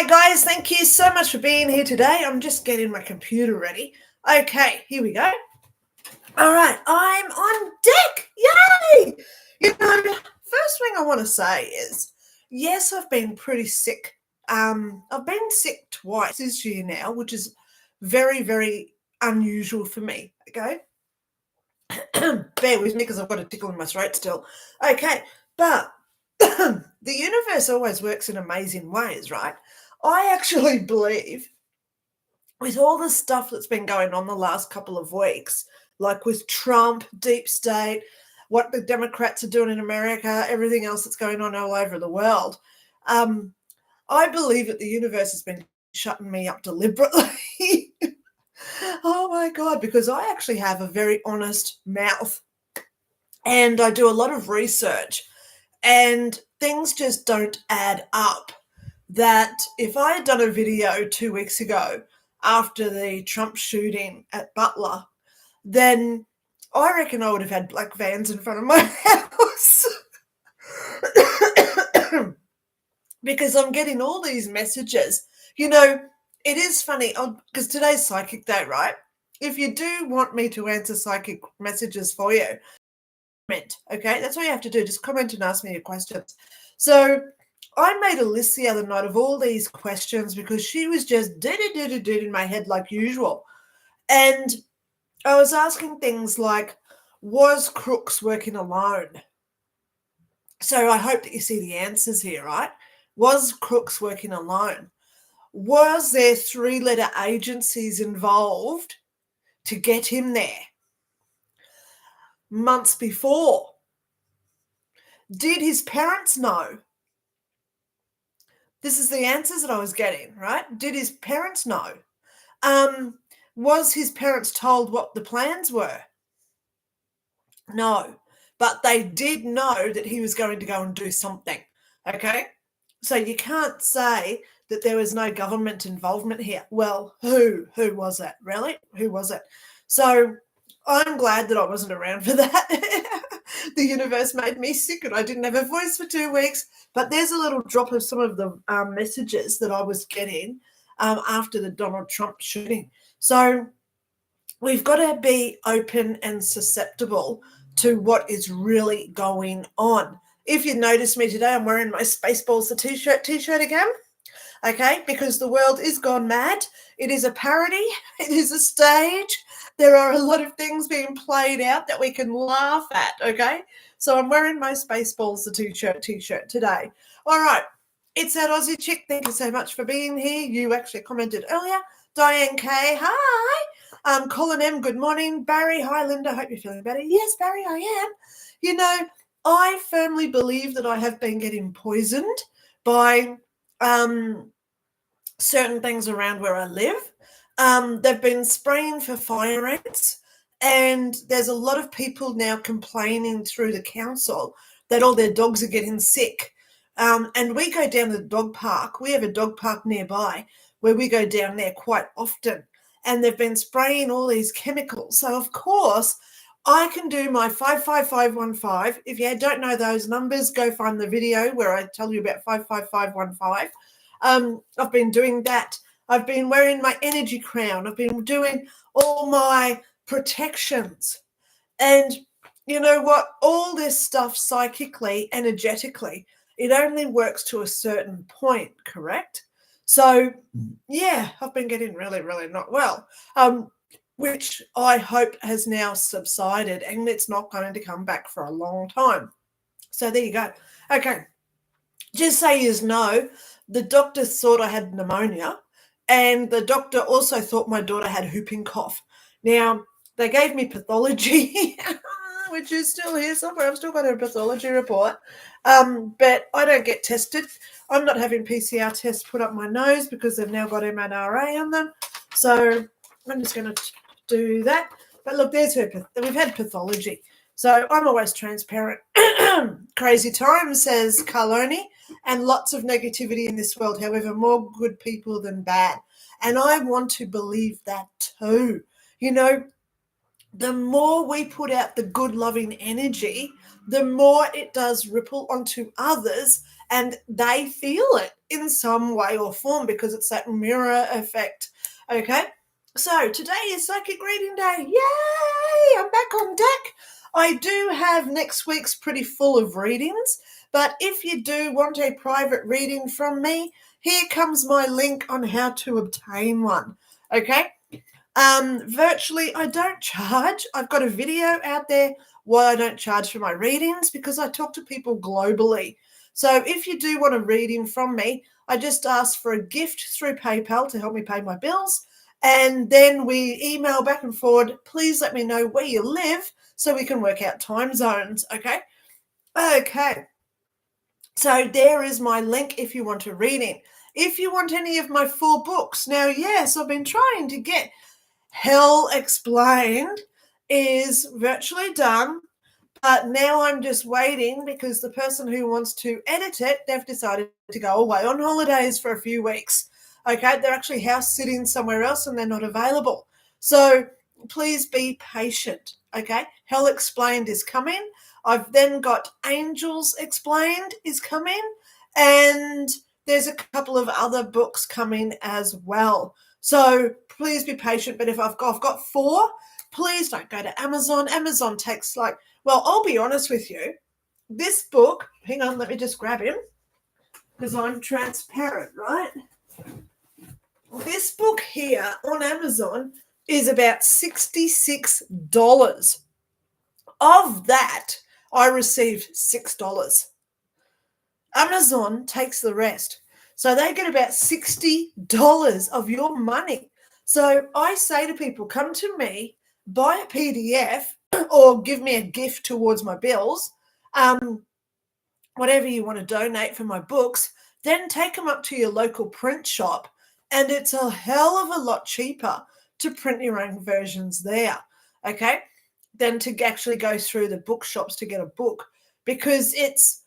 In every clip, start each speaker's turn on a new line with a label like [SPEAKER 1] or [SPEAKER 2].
[SPEAKER 1] Hi guys, thank you so much for being here today. I'm just getting my computer ready. Okay, here we go. All right, I'm on deck. Yay! First thing I want to say is, yes, I've been pretty sick. I've been sick twice this year now, which is very, very unusual for me. Okay, bear with me because I've got a tickle in my throat still. Okay, but the universe always works in amazing ways, right? I actually believe with all the stuff that's been going on the last couple of weeks, like with Trump, deep state, what the Democrats are doing in America, everything else that's going on all over the world, I believe that the universe has been shutting me up deliberately. Oh my God, because I actually have a very honest mouth and I do a lot of research and things just don't add up. That if I had done a video 2 weeks ago after the Trump shooting at Butler, then I reckon I would have had black vans in front of my house. Because I'm getting all these messages. It is funny because today's psychic day, right? If you do want me to answer psychic messages for you, comment, okay? That's all you have to do. Just comment and ask me your questions. So I made a list the other night of all these questions because she was just did in my head like usual. And I was asking things like, was Crooks working alone? So I hope that you see the answers here, right? Was Crooks working alone? Was there 3-letter agencies involved to get him there months before? Did his parents know? This is the answers that I was getting, right? Did his parents know? Was his parents told what the plans were? No, but they did know that he was going to go and do something, okay? So you can't say that there was no government involvement here. Well, who was it, really? Who was it? So I'm glad that I wasn't around for that. The universe made me sick and I didn't have a voice for 2 weeks. But there's a little drop of some of the messages that I was getting after the Donald Trump shooting. So we've got to be open and susceptible to what is really going on. If you notice me today, I'm wearing my Spaceballs the t-shirt again. Okay, because the world is gone mad. It is a parody. It is a stage. There are a lot of things being played out that we can laugh at, okay? So I'm wearing my Spaceballs the t-shirt today. All right, it's that Aussie chick. Thank you so much for being here. You actually commented earlier. Diane K, hi. Colin M, good morning. Barry, hi, Linda. Hope you're feeling better. Yes, Barry, I am. I firmly believe that I have been getting poisoned by certain things around where I live. They've been spraying for fire ants, and there's a lot of people now complaining through the council that all their dogs are getting sick. And we go down to the dog park. We have a dog park nearby where we go down there quite often, and they've been spraying all these chemicals. So, of course, I can do my 55515. If you don't know those numbers, go find the video where I tell you about 55515. I've been doing that. I've been wearing my energy crown. I've been doing all my protections. And you know what? All this stuff psychically, energetically, it only works to a certain point, correct? So, yeah, I've been getting really, really not well, which I hope has now subsided and it's not going to come back for a long time. So there you go. Okay. Just so you know, the doctor thought I had pneumonia, and the doctor also thought my daughter had whooping cough. Now, they gave me pathology, which is still here somewhere. I've still got a pathology report, but I don't get tested. I'm not having PCR tests put up my nose because they've now got MNRA on them. So I'm just going to do that. But look, there's her. We've had pathology. So I'm always transparent. Crazy times, says Carloni, and lots of negativity in this world. However, more good people than bad. And I want to believe that too. The more we put out the good, loving energy, the more it does ripple onto others and they feel it in some way or form because it's that mirror effect. Okay. So today is psychic reading day. Yay! I'm back on deck. I do have next week's pretty full of readings, but if you do want a private reading from me, here comes my link on how to obtain one. Okay. Virtually, I don't charge. I've got a video out there why I don't charge for my readings because I talk to people globally. So if you do want a reading from me, I just ask for a gift through PayPal to help me pay my bills. And then we email back and forward. Please let me know where you live so we can work out time zones. Okay. Okay. So there is my link if you want a reading. If you want any of my 4 books. Now, yes, I've been trying to get Hell Explained is virtually done, but now I'm just waiting because the person who wants to edit it, they've decided to go away on holidays for a few weeks. Okay, they're actually house sitting somewhere else and they're not available. So please be patient. Okay, Hell Explained is coming. I've then got Angels Explained is coming, and there's a couple of other books coming as well. So please be patient. But if I've got 4, please don't go to Amazon. Amazon takes well, I'll be honest with you. This book, hang on, let me just grab him because I'm transparent, right? This book here on Amazon is about $66. Of that, I received $6. Amazon takes the rest. So they get about $60 of your money. So I say to people, come to me, buy a PDF or give me a gift towards my bills, whatever you want to donate for my books, then take them up to your local print shop. And it's a hell of a lot cheaper to print your own versions there, okay, than to actually go through the bookshops to get a book. Because it's,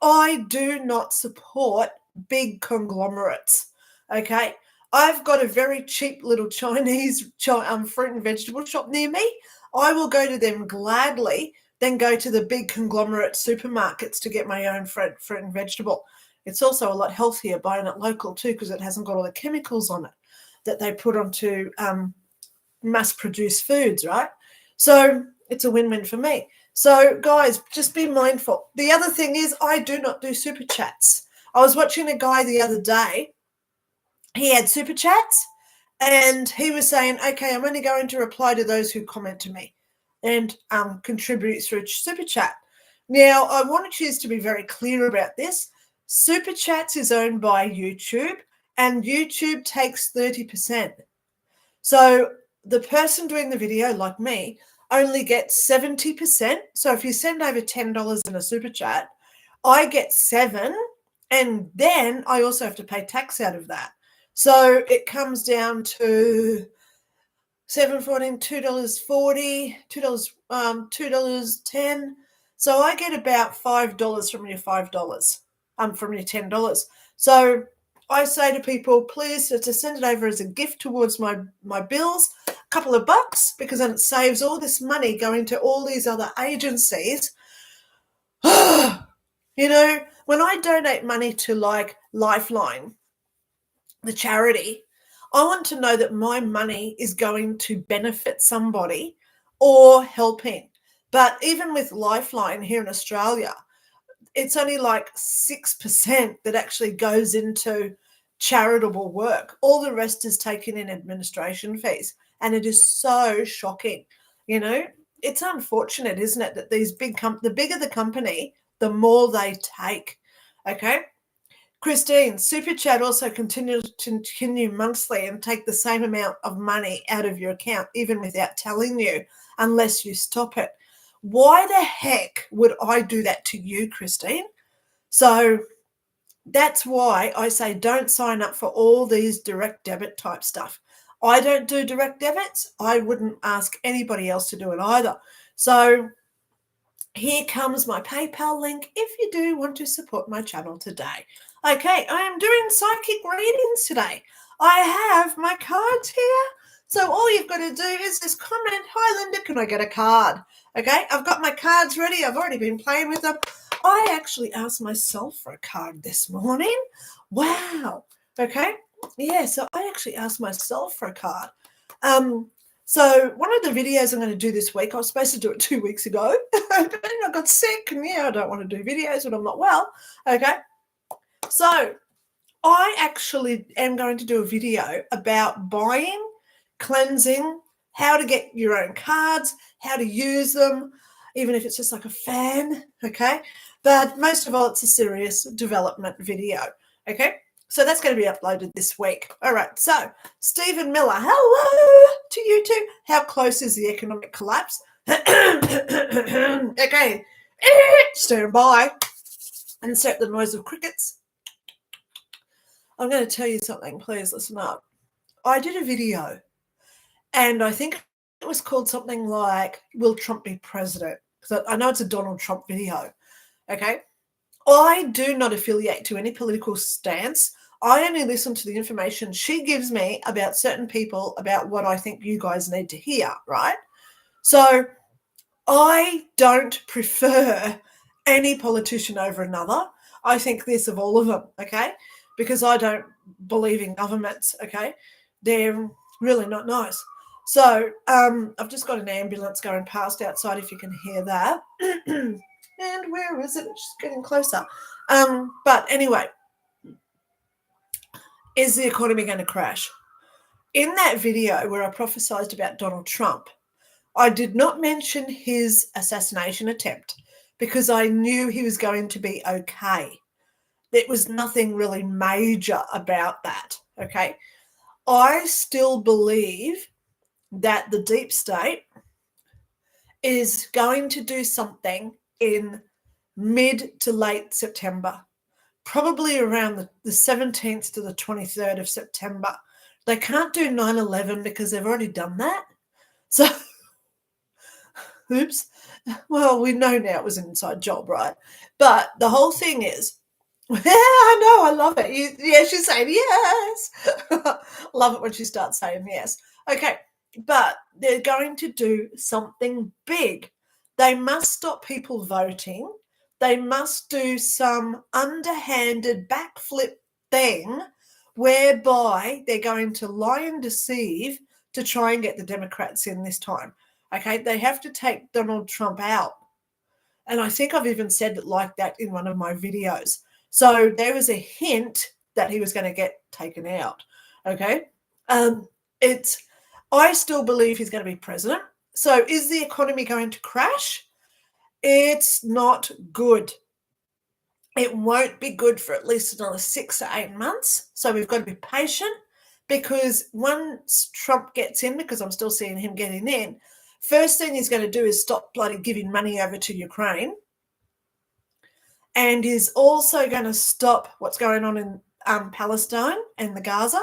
[SPEAKER 1] I do not support big conglomerates, okay? I've got a very cheap little Chinese fruit and vegetable shop near me. I will go to them gladly than go to the big conglomerate supermarkets to get my own fruit and vegetable. It's also a lot healthier buying it local too because it hasn't got all the chemicals on it that they put onto mass-produced foods, right? So it's a win-win for me. So, guys, just be mindful. The other thing is I do not do super chats. I was watching a guy the other day. He had super chats, and he was saying, okay, I'm only going to reply to those who comment to me and contribute through super chat. Now, I want to choose to be very clear about this. Super chats is owned by YouTube, and YouTube takes 30%. So the person doing the video, like me, only gets 70%. So if you send over $10 in a super chat, I get $7, and then I also have to pay tax out of that. So it comes down to $7.14, $2.40, $2.10. So I get about $5 from your $5, from your $10. So I say to people, please, to send it over as a gift towards my bills, a couple of bucks, because then it saves all this money going to all these other agencies. When I donate money to Lifeline, the charity, I want to know that my money is going to benefit somebody or helping. But even with Lifeline here in Australia, it's only 6% that actually goes into charitable work. All the rest is taken in administration fees. And it is so shocking. It's unfortunate, isn't it, that these the bigger the company, the more they take. Okay. Christine, Super Chat also continue monthly and take the same amount of money out of your account, even without telling you, unless you stop it. Why the heck would I do that to you, Christine? So that's why I say don't sign up for all these direct debit type stuff. I don't do direct debits. I wouldn't ask anybody else to do it either. So here comes my PayPal link if you do want to support my channel today. Okay, I am doing psychic readings today. I have my cards here. So all you've got to do is just comment, "Hi, Linda, can I get a card?" Okay, I've got my cards ready. I've already been playing with them. I actually asked myself for a card this morning. Wow. Okay. Yeah, so I actually asked myself for a card. So one of the videos I'm going to do this week, I was supposed to do it 2 weeks ago, but then I got sick, and I don't want to do videos when I'm not well. Okay. So I actually am going to do a video about buying, cleansing, how to get your own cards, how to use them, even if it's just like a fan, okay? But most of all, it's a serious development video, okay? So that's going to be uploaded this week. All right, so Stephen Miller, hello to you too. How close is the economic collapse? Okay, stand by. Insert the noise of crickets. I'm going to tell you something. Please listen up. I did a video, and I think it was called something like, "Will Trump be president?" Because I know it's a Donald Trump video, okay? I do not affiliate to any political stance. I only listen to the information she gives me about certain people, about what I think you guys need to hear, right? So I don't prefer any politician over another. I think this of all of them, okay? Because I don't believe in governments, okay? They're really not nice. So I've just got an ambulance going past outside, if you can hear that. And where is it? It's just getting closer. But anyway, is the economy going to crash? In that video where I prophesized about Donald Trump, I did not mention his assassination attempt because I knew he was going to be okay. There was nothing really major about that, okay? I still believe that the deep state is going to do something in mid to late September, probably around the 17th to the 23rd of September. They can't do 9/11 because they've already done that. So, oops. Well, we know now it was an inside job, right? But the whole thing is, yeah, I know, I love it. Yeah, she's saying yes. Love it when she starts saying yes. Okay, but they're going to do something big. They must stop people voting. They must do some underhanded backflip thing whereby they're going to lie and deceive to try and get the Democrats in this time. Okay, they have to take Donald Trump out. And I think I've even said it like that in one of my videos. So there was a hint that he was going to get taken out. Okay. I still believe he's going to be president. So is the economy going to crash? It's not good. It won't be good for at least another 6 to 8 months. So we've got to be patient, because once Trump gets in, because I'm still seeing him getting in, first thing he's going to do is stop bloody giving money over to Ukraine. And is also going to stop what's going on in Palestine and the Gaza,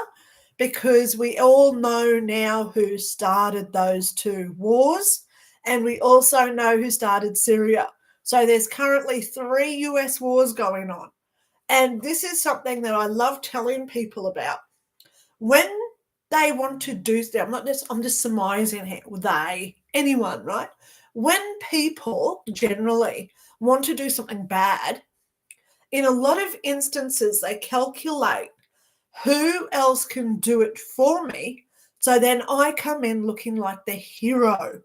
[SPEAKER 1] because we all know now who started those two wars, and we also know who started Syria. So there's currently 3 US wars going on. And this is something that I love telling people about. When they want to do, I'm just surmising here, anyone, right? When people generally want to do something bad, in a lot of instances, they calculate who else can do it for me, so then I come in looking like the hero.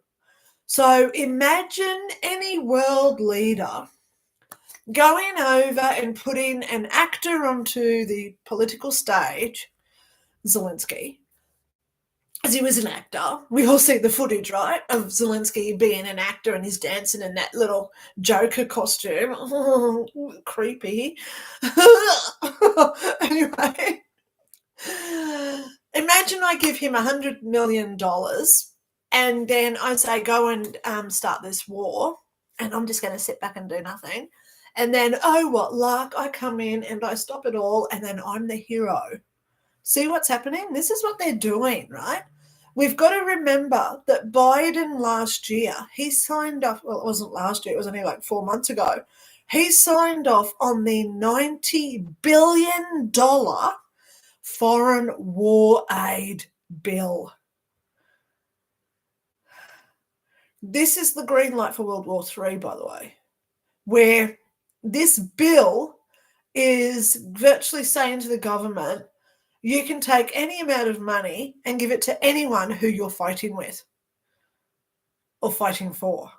[SPEAKER 1] So imagine any world leader going over and putting an actor onto the political stage, Zelensky, as he was an actor. We all see the footage, right, of Zelensky being an actor, and he's dancing in that little Joker costume. Oh, creepy. Anyway, imagine I give him $100 million and then I say, go and start this war, and I'm just going to sit back and do nothing. And then, oh, what luck, I come in and I stop it all, and then I'm the hero. See what's happening? This is what they're doing, right? We've got to remember that Biden last year, he signed off, well, it wasn't last year, it was only like 4 months ago. He signed off on the $90 billion foreign war aid bill. This is the green light for World War III, by the way, where this bill is virtually saying to the government, you can take any amount of money and give it to anyone who you're fighting with or fighting for.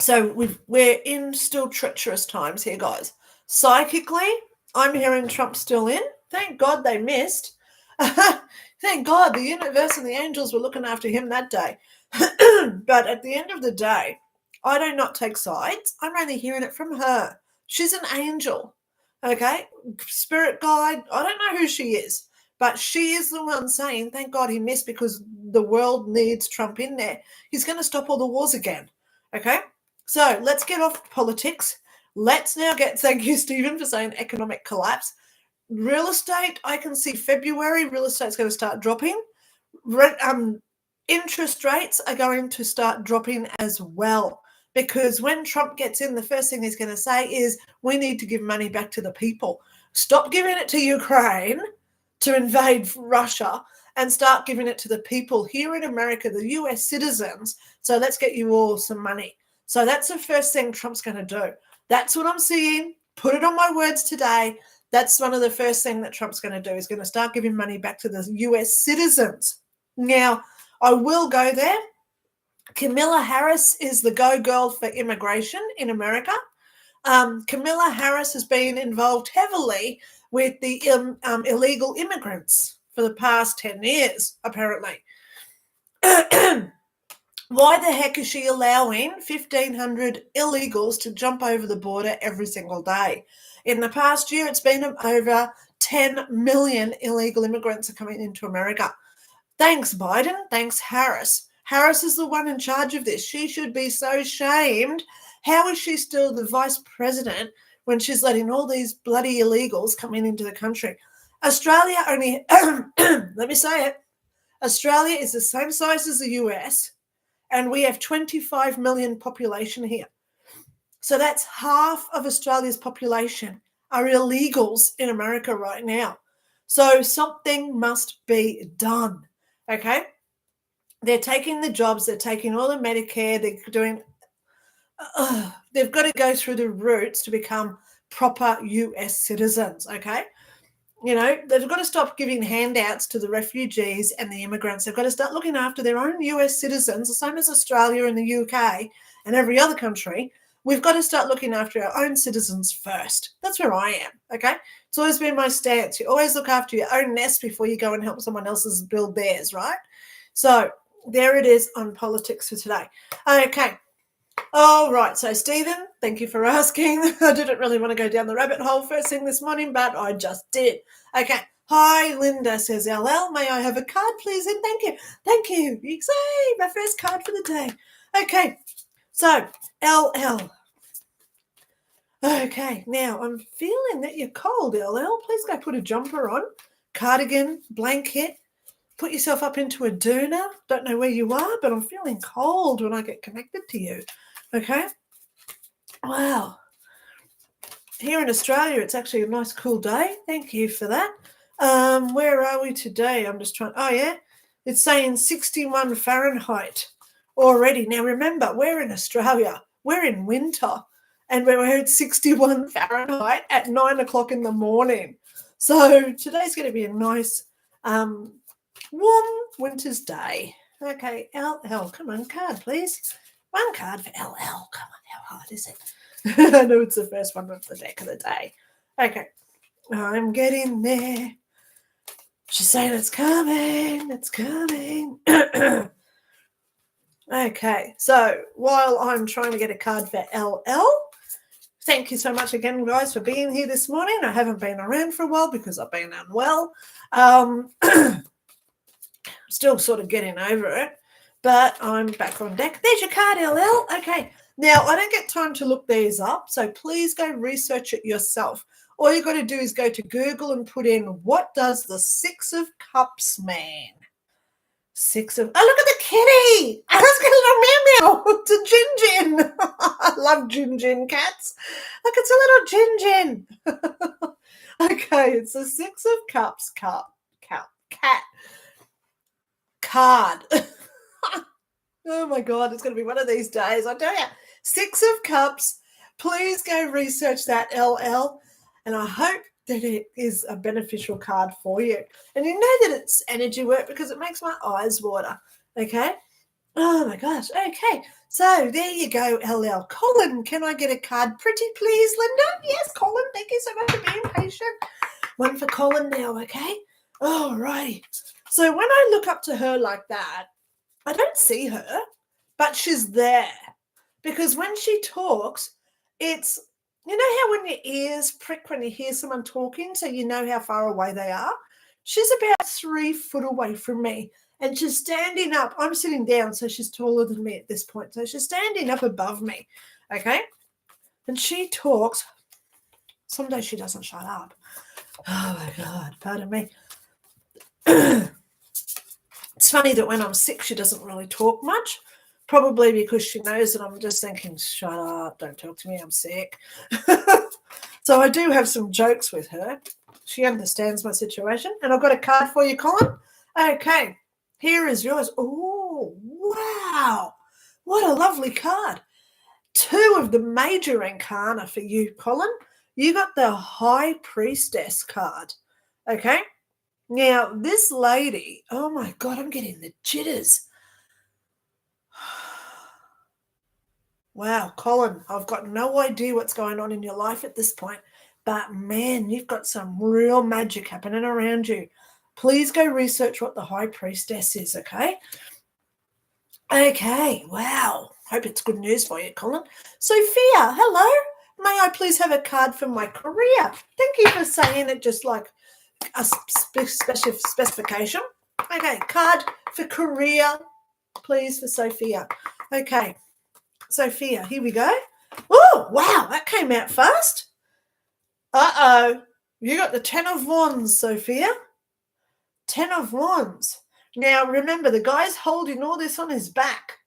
[SPEAKER 1] So we're in still treacherous times here, guys. Psychically, I'm hearing Trump's still in. Thank God they missed. Thank God the universe and the angels were looking after him that day. But at the end of the day, I do not take sides. I'm only hearing it from her. She's an angel, okay? Spirit guide. I don't know who she is, but she is the one saying, thank God he missed because the world needs Trump in there. He's going to stop all the wars again, okay? So let's get off politics. Let's now get, thank you, Stephen, for saying economic collapse. Real estate, I can see February, real estate's going to start dropping. Interest rates are going to start dropping as well, because when Trump gets in, the first thing he's going to say is we need to give money back to the people. Stop giving it to Ukraine to invade Russia and start giving it to the people here in America, the US citizens. So let's get you all some money. So that's the first thing Trump's going to do. That's what I'm seeing. Put it on my words today. That's one of the first things that Trump's going to do. He's going to start giving money back to the US citizens. Now, I will go there. Kamala Harris is the go-girl for immigration in America. Kamala Harris has been involved heavily with the illegal immigrants for the past 10 years, apparently. Why the heck is she allowing 1,500 illegals to jump over the border every single day? In the past year, it's been over 10 million illegal immigrants are coming into America. Thanks, Biden. Thanks, Harris. Harris is the one in charge of this. She should be so shamed. How is she still the vice president when she's letting all these bloody illegals come into the country? Australia only, let me say it, Australia is the same size as the US, and we have 25 million population here. So that's half of Australia's population are illegals in America right now. So something must be done, okay? They're taking the jobs, they're taking all the Medicare, they're doing, they've got to go through the routes to become proper US citizens, okay? You know, they've got to stop giving handouts to the refugees and the immigrants. They've got to start looking after their own US citizens, the same as Australia and the UK and every other country. We've got to start looking after our own citizens first. That's where I am, okay? It's always been my stance. You always look after your own nest before you go and help someone else's build theirs, right? So there it is on politics for today. Okay. All right. So, Stephen, thank you for asking. I didn't really want to go down the rabbit hole first thing this morning, but I just did. Okay. Hi, Linda, says LL. May I have a card, please? And thank you. Thank you. Yay, my first card for the day. Okay. So, LL. Okay. Now, I'm feeling that you're cold, LL. Please go put a jumper on, cardigan, blanket. Put yourself up into a doona. Don't know where you are, but I'm feeling cold when I get connected to you. Okay? Wow. Here in Australia, it's actually a nice cool day. Thank you for that. Where are we today? I'm just trying. Oh, yeah. It's saying 61 Fahrenheit already. Now, remember, we're in Australia. We're in winter. And we're at 61 Fahrenheit at 9 o'clock in the morning. So today's going to be a nice warm winter's day. Okay, LL, come on, card, please. One card for LL. Come on, how hard is it? I know it's the first one of the deck of the day. Okay, I'm getting there. She's saying it's coming. It's coming. Okay, so while I'm trying to get a card for LL, thank you so much again, guys, for being here this morning. I haven't been around for a while because I've been unwell. Still sort of getting over it, but I'm back on deck. There's your card, LL. Okay, now I don't get time to look these up, so please go research it yourself. All you got to do is go to Google and put in, what does the Six of Cups mean? Six of, oh, look at the kitty. I was going to meow. It's a Gin Gin. I love Gin Gin cats. Look, it's a little Gin Gin. Okay, it's the Six of Cups cat. Card. Oh my God, it's going to be one of these days. I tell you, Six of Cups. Please go research that, LL. And I hope that it is a beneficial card for you. And you know that it's energy work because it makes my eyes water. Okay. Oh my gosh. Okay. So there you go, LL. Colin, can I get a card pretty, please, Linda? Yes, Colin. Thank you so much for being patient. One for Colin now, okay? All right. So when I look up to her like that, I don't see her, but she's there. Because when she talks, it's, you know how when your ears prick when you hear someone talking, so you know how far away they are? She's about 3 foot away from me, and she's standing up. I'm sitting down, so she's taller than me at this point. So she's standing up above me, okay? And she talks. Some days she doesn't shut up. Oh, my God, pardon me. It's funny that when I'm sick, she doesn't really talk much, probably because she knows that I'm just thinking, shut up, don't talk to me, I'm sick. So I do have some jokes with her. She understands my situation. And I've got a card for you, Colin. Okay, here is yours. Oh, wow. What a lovely card. 2 of the major arcana for you, Colin. You got the High Priestess card. Okay. Now, this lady, oh my God, I'm getting the jitters. Wow, Colin, I've got no idea what's going on in your life at this point, but man, you've got some real magic happening around you. Please go research what the High Priestess is, okay? Okay, wow. Hope it's good news for you, Colin. Sophia, hello. May I please have a card for my career? Thank you for saying it just like a specification. Okay, card for career, please, for Sophia. Okay, Sophia, here we go. Oh, wow, that came out fast. Uh-oh, you got the 10 of Wands, Sophia. 10 of Wands. Now, remember, the guy's holding all this on his back.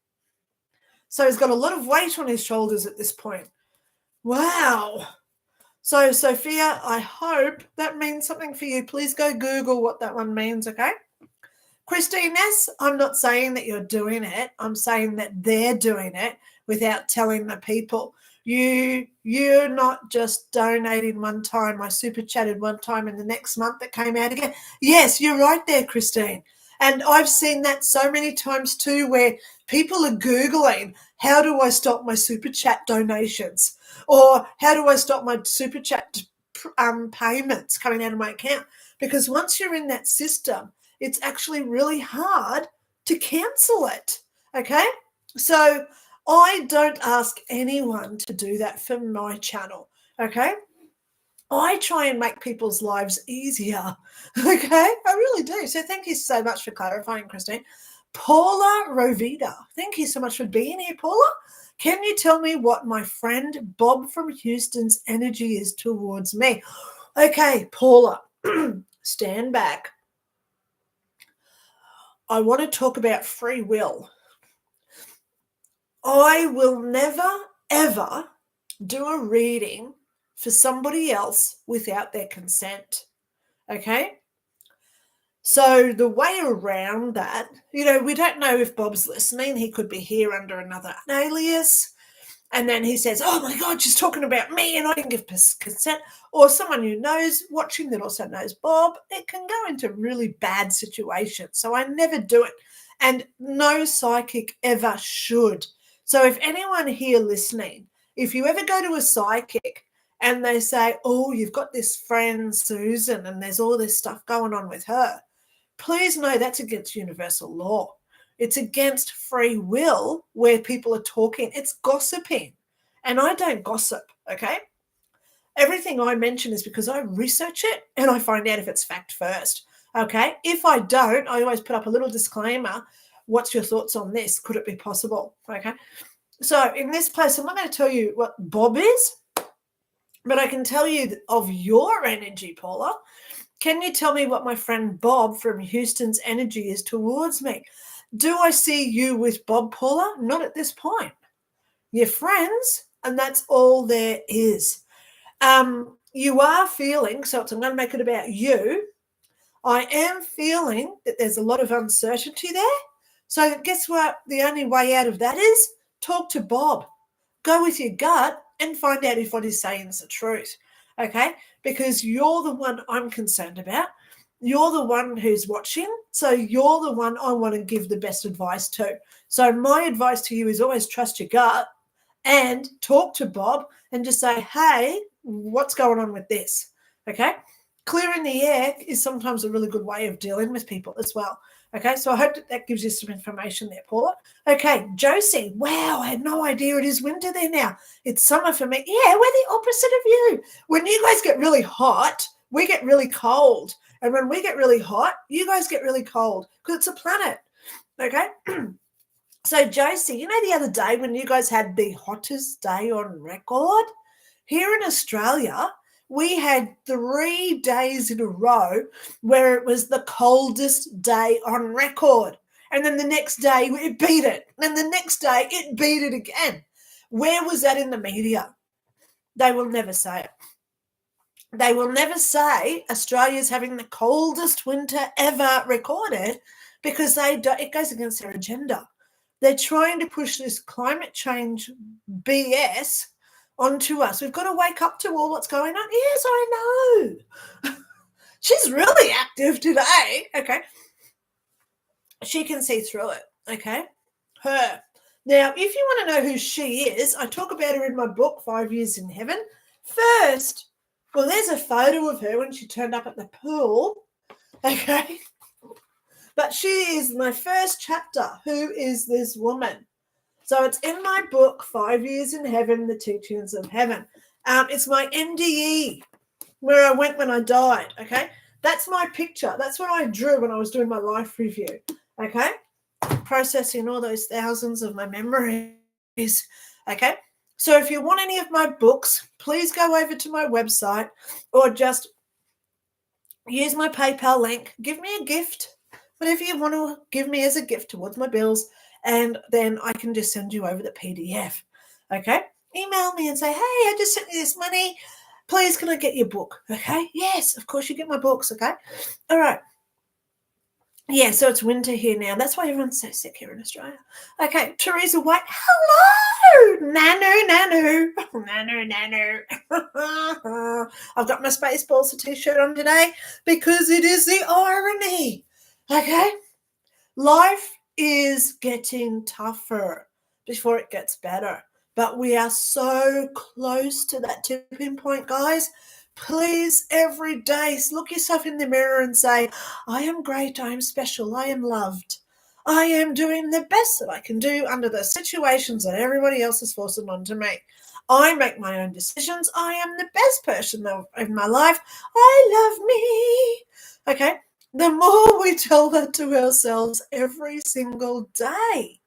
[SPEAKER 1] So he's got a lot of weight on his shoulders at this point. Wow. So, Sophia, I hope that means something for you. Please go Google what that one means, okay? Christine S., I'm not saying that you're doing it. I'm saying that they're doing it without telling the people. You're not just donating one time. I super chatted one time and the next month it came out again. Yes, you're right there, Christine. And I've seen that so many times too, where people are Googling, how do I stop my super chat donations? Or how do I stop my super chat payments coming out of my account? Because once you're in that system, it's actually really hard to cancel it, okay? So I don't ask anyone to do that for my channel, okay? I try and make people's lives easier, okay? I really do. So thank you so much for clarifying, Christine. Paula Rovida, thank you so much for being here, Paula. Can you tell me what my friend Bob from Houston's energy is towards me? Okay, Paula, stand back. I want to talk about free will. I will never, ever do a reading for somebody else without their consent, okay? So the way around that, we don't know if Bob's listening. He could be here under another alias. And then he says, oh, my God, she's talking about me and I didn't give consent. Or someone who knows, watching that also knows Bob. It can go into really bad situations. So I never do it. And no psychic ever should. So if anyone here listening, if you ever go to a psychic and they say, oh, you've got this friend, Susan, and there's all this stuff going on with her, please know that's against universal law. It's against free will where people are talking. It's gossiping. And I don't gossip, okay? Everything I mention is because I research it and I find out if it's fact first, okay? If I don't, I always put up a little disclaimer. What's your thoughts on this? Could it be possible, okay? So in this place, I'm not going to tell you what Bob is, but I can tell you of your energy, Paula. Can you tell me what my friend Bob from Houston's energy is towards me? Do I see you with Bob, Paula? Not at this point. You're friends, and that's all there is. You are feeling, so I'm going to make it about you. I am feeling that there's a lot of uncertainty there. So guess what? The only way out of that is talk to Bob. Go with your gut and find out if what he's saying is the truth, okay? Because you're the one I'm concerned about. You're the one who's watching, so you're the one I want to give the best advice to. So my advice to you is always trust your gut and talk to Bob and just say, hey, what's going on with this, okay? Clearing the air is sometimes a really good way of dealing with people as well. Okay, so I hope that gives you some information there, Paula. Okay, Josie, wow, I had no idea it is winter there now. It's summer for me. Yeah, we're the opposite of you. When you guys get really hot, we get really cold. And when we get really hot, you guys get really cold because it's a planet. Okay, so Josie, you know the other day when you guys had the hottest day on record? Here in Australia, we had 3 days in a row where it was the coldest day on record. And then the next day, it beat it. And the next day, it beat it again. Where was that in the media? They will never say it. They will never say Australia's having the coldest winter ever recorded because it goes against their agenda. They're trying to push this climate change BS onto us. We've got to wake up to all what's going on. Yes, I know. She's really active today. Okay. She can see through it. Okay. Her. Now, if you want to know who she is, I talk about her in my book, 5 Years in Heaven. First, well, there's a photo of her when she turned up at the pool. Okay. But she is my first chapter. Who is this woman? So it's in my book, 5 Years in Heaven, The Teachings of Heaven. It's my NDE, where I went when I died, okay? That's my picture. That's what I drew when I was doing my life review, okay? Processing all those thousands of my memories, okay? So if you want any of my books, please go over to my website or just use my PayPal link. Give me a gift, whatever you want to give me as a gift towards my bills, and then I can just send you over the PDF, okay? Email me and say, hey, I just sent you this money. Please, can I get your book, okay? Yes, of course you get my books, okay? All right. Yeah, so it's winter here now. That's why everyone's so sick here in Australia. Okay, Teresa White, hello! Nanu. I've got my Spaceballs t-shirt on today because it is the irony, okay? Life is getting tougher before it gets better, but we are so close to that tipping point, guys. Please, every day, look yourself in the mirror and say, I am great, I am special, I am loved. I am doing the best that I can do under the situations that everybody else is forcing onto me. I make my own decisions. I am the best person in my life. I love me. Okay? The more we tell that to ourselves every single day,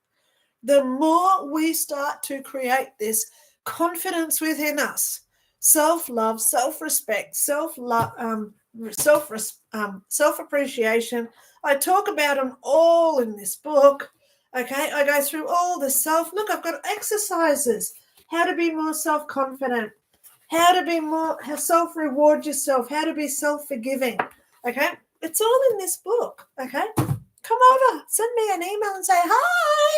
[SPEAKER 1] the more we start to create this confidence within us, self-love, self-respect, self-appreciation. I talk about them all in this book. Okay, I go through all the look, I've got exercises, how to be more self-confident, how to be more, how self-reward yourself, how to be self-forgiving. Okay, it's all in this book. Okay, come over, send me an email and say hi.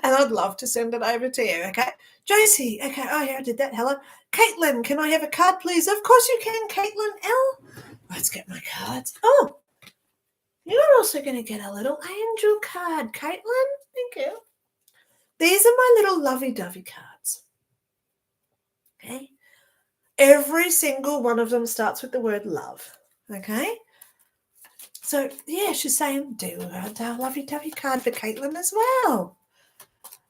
[SPEAKER 1] And I'd love to send it over to you, okay? Josie, okay, oh yeah, I did that, hello. Caitlin, can I have a card, please? Of course you can, Caitlin L. Let's get my cards. Oh, you're also going to get a little angel card, Caitlin. Thank you. These are my little lovey-dovey cards, okay? Every single one of them starts with the word love, okay? So, yeah, she's saying, do a lovey-dovey card for Caitlin as well.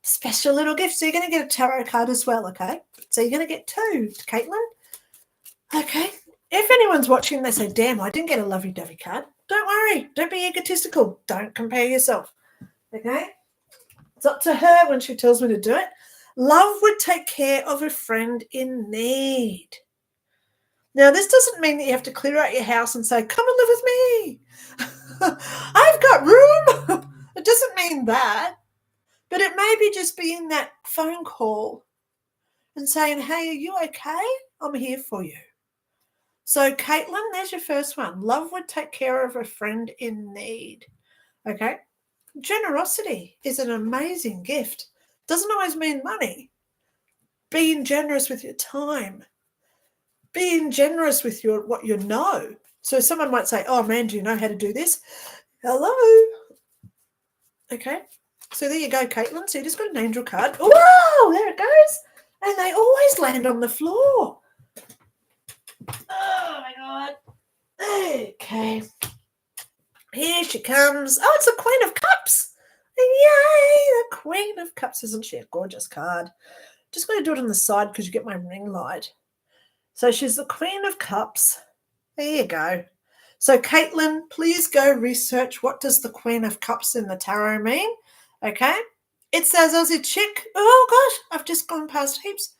[SPEAKER 1] Special little gift. So you're going to get a tarot card as well, okay? So you're going to get 2, Caitlin. Okay. If anyone's watching, they say, damn, I didn't get a lovey-dovey card. Don't worry. Don't be egotistical. Don't compare yourself, okay? It's up to her when she tells me to do it. Love would take care of a friend in need. Now, this doesn't mean that you have to clear out your house and say, come and live with me. I've got room. It doesn't mean that. But it may be just being that phone call and saying, hey, are you okay? I'm here for you. So, Caitlin, there's your first one. Love would take care of a friend in need. Okay? Generosity is an amazing gift. Doesn't always mean money. Being generous with your time, being generous with what you know. So someone might say, oh man, do you know how to do this? Hello. Okay. So there you go, Caitlin. So you just got an angel card. Whoa, there it goes. And they always land on the floor. Oh my God. Okay. Here she comes. Oh, it's the Queen of Cups. Yay, the Queen of Cups. Isn't she a gorgeous card? Just going to do it on the side because you get my ring light. So she's the Queen of Cups. There you go. So Caitlin, please go research what does the Queen of Cups in the tarot mean. Okay. It says Aussie chick. Oh gosh, I've just gone past heaps.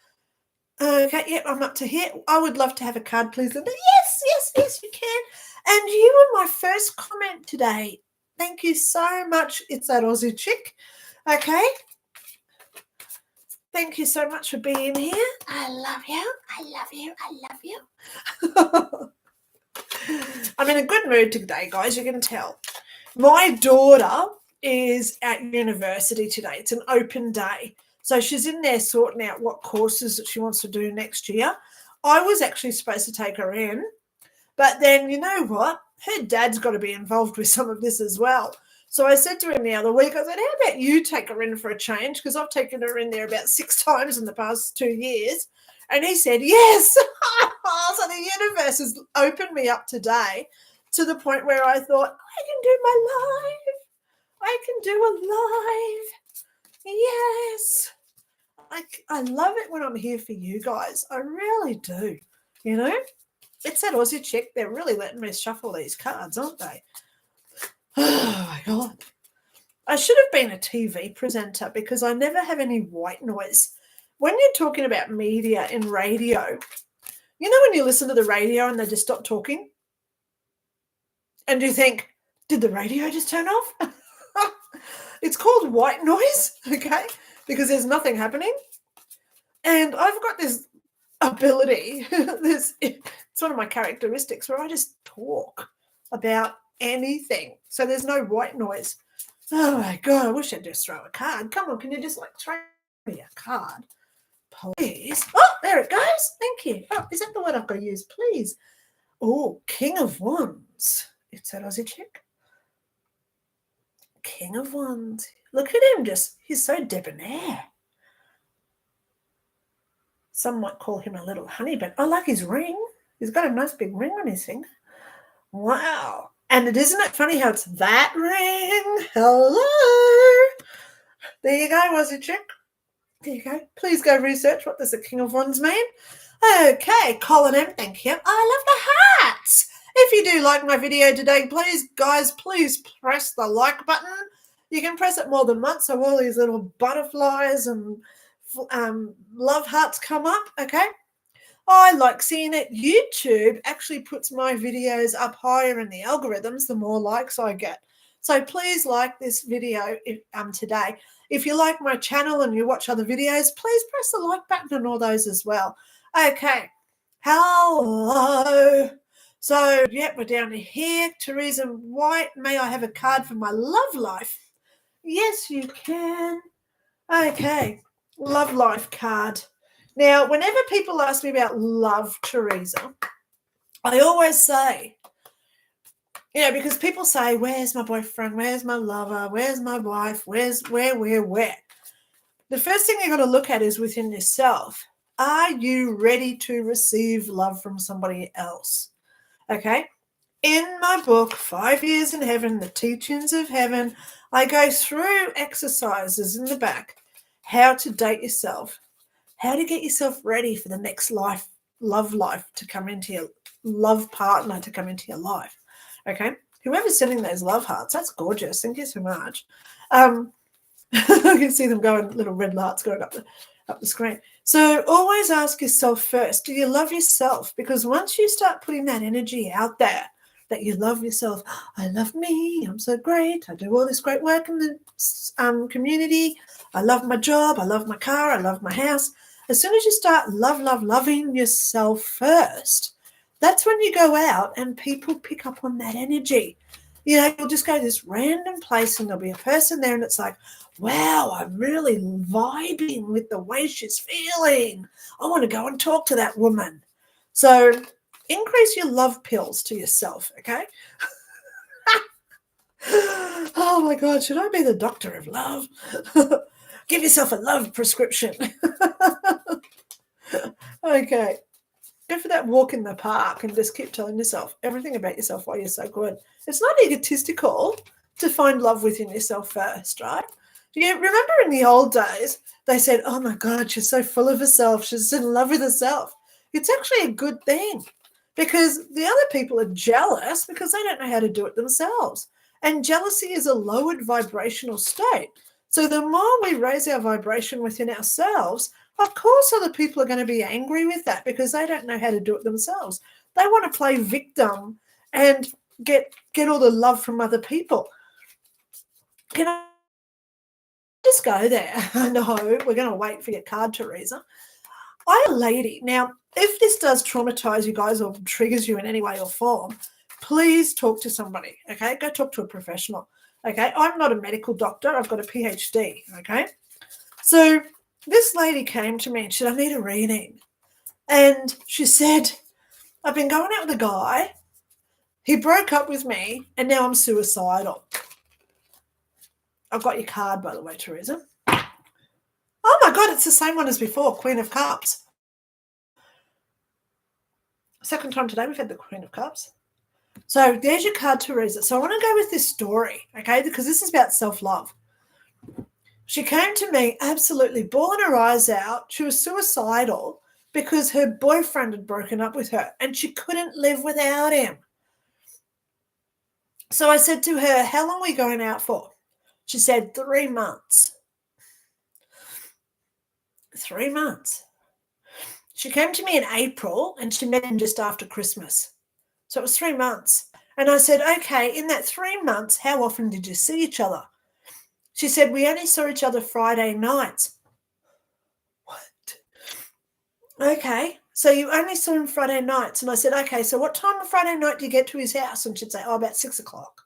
[SPEAKER 1] Okay, yep, I'm up to here. I would love to have a card, please, Lynda. Yes, you can. And you were my first comment today. Thank you so much. It's that Aussie chick. Okay. Thank you so much for being here. I love you. I love you. I love you. I'm in a good mood today, guys. You can tell. My daughter is at university today. It's an open day. So she's in there sorting out what courses that she wants to do next year. I was actually supposed to take her in, but then you know what? Her dad's got to be involved with some of this as well. So I said to him the other week, I said, how about you take her in for a change? Because I've taken her in there about 6 times in the past 2 years. And he said, yes. So the universe has opened me up today to the point where I thought, I can do my live. I can do a live. Yes. I love it when I'm here for you guys. I really do. You know, it's that Aussie chick. They're really letting me shuffle these cards, aren't they? Oh, my God. I should have been a TV presenter because I never have any white noise. When you're talking about media in radio, you know when you listen to the radio and they just stop talking? And you think, did the radio just turn off? It's called white noise, okay? Because there's nothing happening. And I've got this ability, it's one of my characteristics where I just talk about anything. So there's no white noise. Oh my God, I wish I'd just throw a card. Come on, can you just throw me a card, please? Oh, there it goes. Thank you. Oh, is that the word I've got to use, please? Oh, King of Wands. It's that Aussie chick. King of Wands. Look at him he's so debonair. Some might call him a little honey, but I like his ring. He's got a nice big ring on his finger. Wow. And isn't it funny how it's that ring? Hello. There you go, Aussie chick. There you go. Please go research what does the King of Wands mean. Okay, Colin M, thank you. I love the hats. If you do like my video today, please press the like button. You can press it more than once, so all these little butterflies and love hearts come up, okay? I like seeing it. YouTube actually puts my videos up higher in the algorithms the more likes I get. So please like this video today. If you like my channel and you watch other videos, please press the like button and all those as well. Okay. Hello. So, yep, we're down to here. Teresa White, may I have a card for my love life? Yes, you can. Okay. Love life card. Now, whenever people ask me about love, Teresa, I always say, because people say, where's my boyfriend? Where's my lover? Where's my wife? Where? The first thing you got to look at is within yourself. Are you ready to receive love from somebody else? Okay. In my book, 5 Years in Heaven, The Teachings of Heaven, I go through exercises in the back, how to date yourself, how to get yourself ready for the next love life to come into your love partner to come into your life. Okay. Whoever's sending those love hearts, that's gorgeous. Thank you so much. I can see them going, little red lights going up the screen. So always ask yourself first, do you love yourself? Because once you start putting that energy out there, that you love yourself, I love me, I'm so great, I do all this great work in the community, I love my job, I love my car, I love my house. As soon as you start loving yourself first, that's when you go out and people pick up on that energy. You'll just go to this random place and there'll be a person there and it's like, wow, I'm really vibing with the way she's feeling. I want to go and talk to that woman. So increase your love pills to yourself, okay? Oh my God, should I be the doctor of love? Give yourself a love prescription. Okay. Go for that walk in the park and just keep telling yourself everything about yourself why you're so good. It's not egotistical to find love within yourself first, right? Do you remember in the old days, they said, oh my God, she's so full of herself. She's in love with herself. It's actually a good thing because the other people are jealous because they don't know how to do it themselves. And jealousy is a lowered vibrational state. So the more we raise our vibration within ourselves, of course other people are going to be angry with that because they don't know how to do it themselves. They want to play victim and get all the love from other people. Can I just go there? No, we're going to wait for your card, Teresa. I'm a lady. Now, if this does traumatize you guys or triggers you in any way or form, please talk to somebody, okay? Go talk to a professional, okay? I'm not a medical doctor. I've got a PhD, okay? So this lady came to me and said, I need a reading. And she said, I've been going out with a guy. He broke up with me and now I'm suicidal. I've got your card, by the way, Teresa. Oh my God, it's the same one as before, Queen of Cups. Second time today we've had the Queen of Cups. So there's your card, Teresa. So I want to go with this story, okay, because this is about self-love. She came to me absolutely bawling her eyes out. She was suicidal because her boyfriend had broken up with her and she couldn't live without him. So I said to her, how long are we going out for? She said 3 months. 3 months. She came to me in April and she met him just after Christmas. So it was 3 months. And I said, okay, in that 3 months, how often did you see each other? She said, we only saw each other Friday nights. What? Okay, so you only saw him Friday nights. And I said, okay, so what time on Friday night do you get to his house? And she'd say, oh, about 6 o'clock.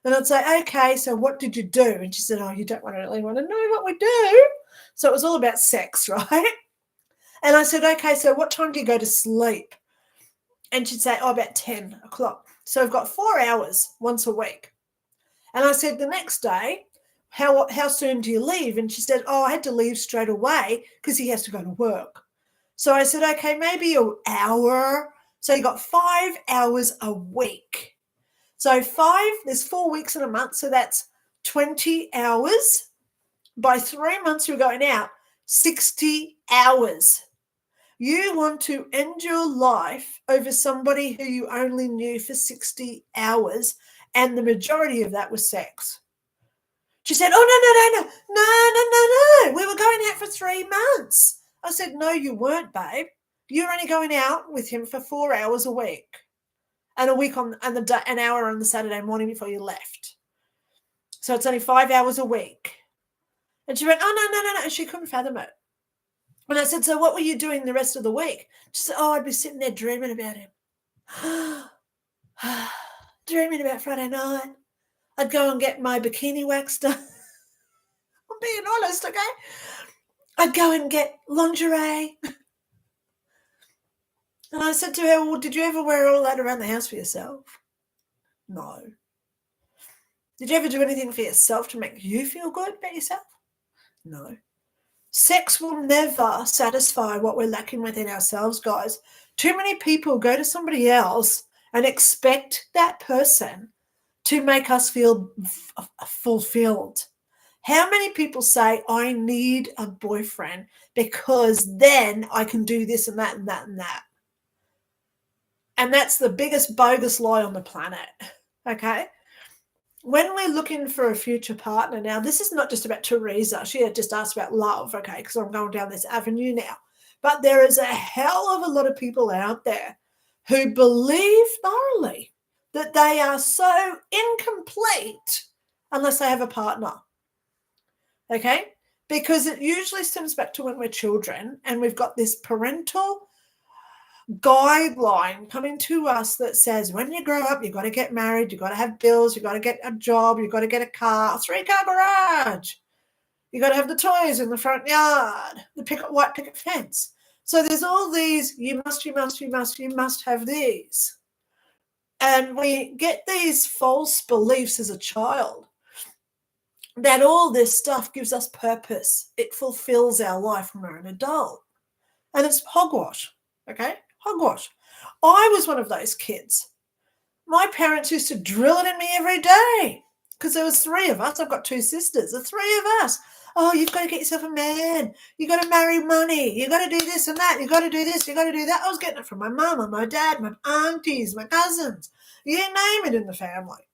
[SPEAKER 1] And I'd say, okay, so what did you do? And she said, oh, you don't really want to know what we do. So it was all about sex, right? And I said, okay, so what time do you go to sleep? And she'd say, oh, about 10 o'clock. So I've got 4 hours once a week. And I said, the next day, how soon do you leave? And she said, oh, I had to leave straight away because he has to go to work. So I said, okay, maybe an hour. So you got 5 hours a week. So there's 4 weeks in a month. So that's 20 hours. By 3 months, you're going out 60 hours. You want to end your life over somebody who you only knew for 60 hours, and the majority of that was sex. She said, oh, no. We were going out for 3 months. I said, no, you weren't, babe. You're only going out with him for 4 hours a week and an hour on the Saturday morning before you left. So it's only 5 hours a week. And she went, oh, no. And she couldn't fathom it. And I said, so what were you doing the rest of the week? She said, oh, I'd be sitting there dreaming about him. Dreaming about Friday night. I'd go and get my bikini wax done. I'm being honest, okay? I'd go and get lingerie. And I said to her, well, did you ever wear all that around the house for yourself? No. Did you ever do anything for yourself to make you feel good about yourself? No. Sex will never satisfy what we're lacking within ourselves, guys. Too many people go to somebody else and expect that person to make us feel fulfilled. How many people say, I need a boyfriend because then I can do this and that and that and that? And that's the biggest bogus lie on the planet, okay? When we're looking for a future partner, now this is not just about Teresa. She had just asked about love, okay, because I'm going down this avenue now. But there is a hell of a lot of people out there who believe thoroughly that they are so incomplete unless they have a partner, okay? Because it usually stems back to when we're children and we've got this parental guideline coming to us that says when you grow up, you've got to get married, you've got to have bills, you've got to get a job, you've got to get a car, a 3-car garage. You've got to have the toys in the front yard, the white picket fence. So there's all these, you must have these. And we get these false beliefs as a child that all this stuff gives us purpose. It fulfills our life when we're an adult. And it's hogwash, okay? Hogwash. I was one of those kids. My parents used to drill it in me every day because there was 3 of us. I've got 2 sisters, the 3 of us. Oh, you've got to get yourself a man. You've got to marry money. You've got to do this and that. You've got to do this. You've got to do that. I was getting it from my mum and my dad, my aunties, my cousins. You name it in the family.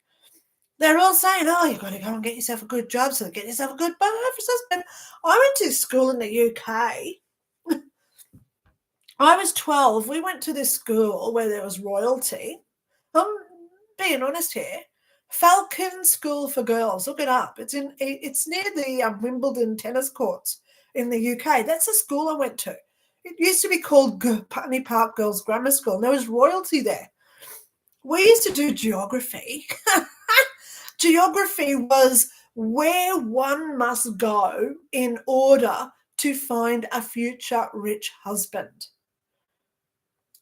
[SPEAKER 1] They're all saying, oh, you've got to go and get yourself a good job, so get yourself a good husband. I went to school in the UK. I was 12. We went to this school where there was royalty. I'm being honest here. Falcon School for Girls. Look it up. It's near the Wimbledon tennis courts in the UK. That's the school I went to. It used to be called Putney Park Girls Grammar School, and there was royalty there. We used to do geography. Geography was where one must go in order to find a future rich husband.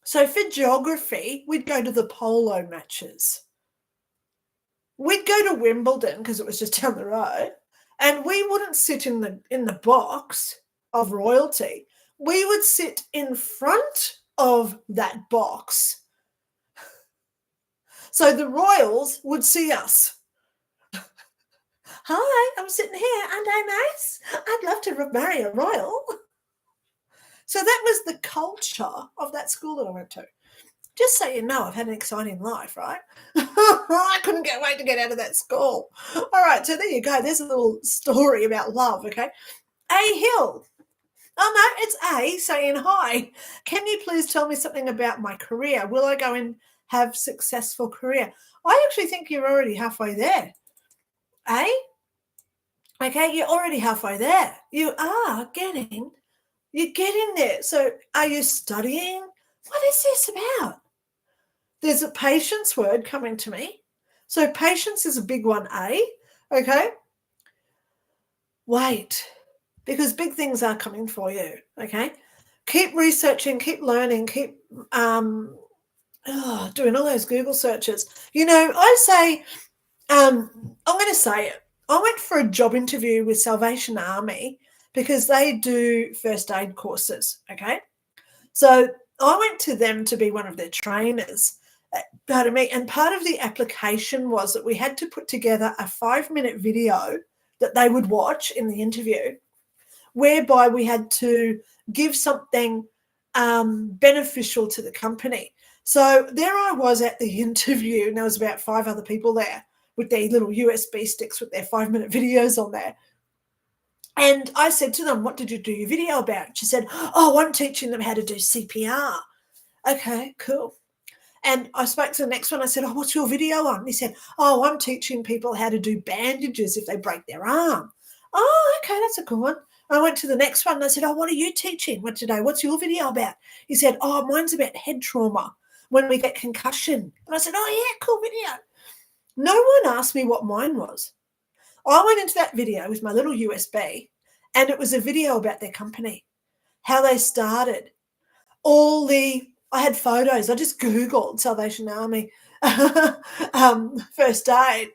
[SPEAKER 1] So for geography, we'd go to the polo matches. We'd go to Wimbledon because it was just down the road, and we wouldn't sit in the box of royalty. We would sit in front of that box. So the royals would see us. Hi, I'm sitting here. Aren't I nice? I'd love to marry a royal. So that was the culture of that school that I went to. Just so you know, I've had an exciting life, right? I couldn't wait to get out of that school. All right, so there you go. There's a little story about love, okay? A Hill. Oh, no, it's A saying hi. Can you please tell me something about my career? Will I go and have successful career? I actually think you're already halfway there. A? Okay, you're already halfway there. You're getting there. So are you studying? What is this about? There's a patience word coming to me. So patience is a big one, A. Okay. Wait, because big things are coming for you. Okay. Keep researching, keep learning, keep doing all those Google searches. You know, I say, I'm going to say it. I went for a job interview with Salvation Army because they do first aid courses. Okay. So I went to them to be one of their trainers. Pardon me. And part of the application was that we had to put together a 5-minute video that they would watch in the interview, whereby we had to give something beneficial to the company. So there I was at the interview, and there was about 5 other people there with their little USB sticks with their 5-minute videos on there. And I said to them, what did you do your video about? She said, oh, I'm teaching them how to do CPR. Okay, cool. And I spoke to the next one. I said, oh, what's your video on? And he said, oh, I'm teaching people how to do bandages if they break their arm. Oh, okay, that's a good one. I went to the next one and I said, oh, what are you teaching today? What's your video about? He said, oh, mine's about head trauma when we get concussion. And I said, oh, yeah, cool video. No one asked me what mine was. I went into that video with my little USB, and it was a video about their company, how they started. I had photos. I just Googled Salvation Army first aid.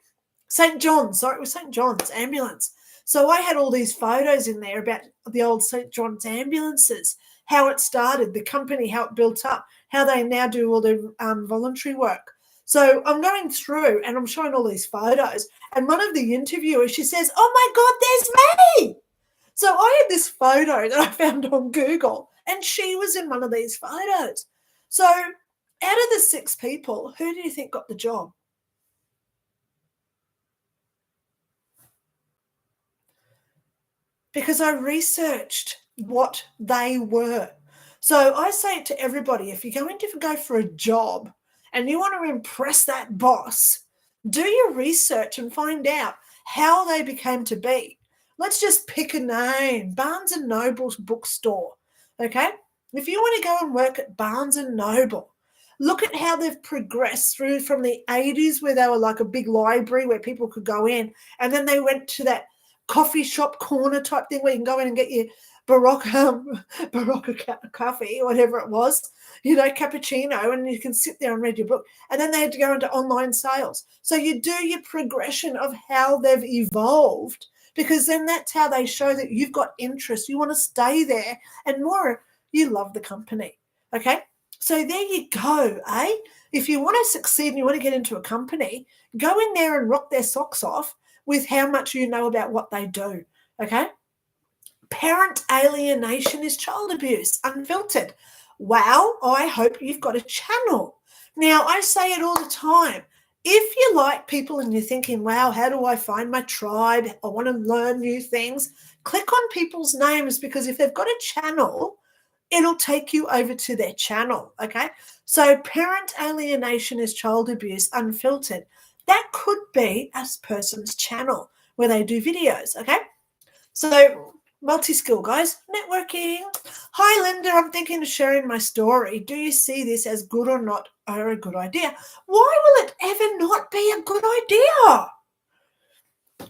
[SPEAKER 1] St. John's, it was St. John's ambulance. So I had all these photos in there about the old St. John's ambulances, how it started, the company, how it built up, how they now do all their voluntary work. So I'm going through and I'm showing all these photos. And one of the interviewers, she says, oh, my God, there's me. So I had this photo that I found on Google, and she was in one of these photos. So out of the 6 people, who do you think got the job? Because I researched what they were. So I say it to everybody, if you're going to go for a job and you want to impress that boss, do your research and find out how they became to be. Let's just pick a name, Barnes & Noble's bookstore, okay? If you want to go and work at Barnes and Noble, look at how they've progressed through from the 80s where they were like a big library where people could go in, and then they went to that coffee shop corner type thing where you can go in and get your Barocca coffee, whatever it was, cappuccino, and you can sit there and read your book. And then they had to go into online sales. So you do your progression of how they've evolved, because then that's how they show that you've got interest. You want to stay there, and more, you love the company. Okay? So there you go, eh? If you want to succeed and you want to get into a company, go in there and rock their socks off with how much you know about what they do. Okay? Parent alienation is child abuse, unfiltered. Wow, I hope you've got a channel. Now, I say it all the time. If you like people and you're thinking, wow, how do I find my tribe? I want to learn new things. Click on people's names, because if they've got a channel, it'll take you over to their channel, okay? So parent alienation is child abuse, unfiltered. That could be a person's channel where they do videos, okay? So multi-skill, guys, networking. Hi, Lynda, I'm thinking of sharing my story. Do you see this as good or not, or a good idea? Why will it ever not be a good idea?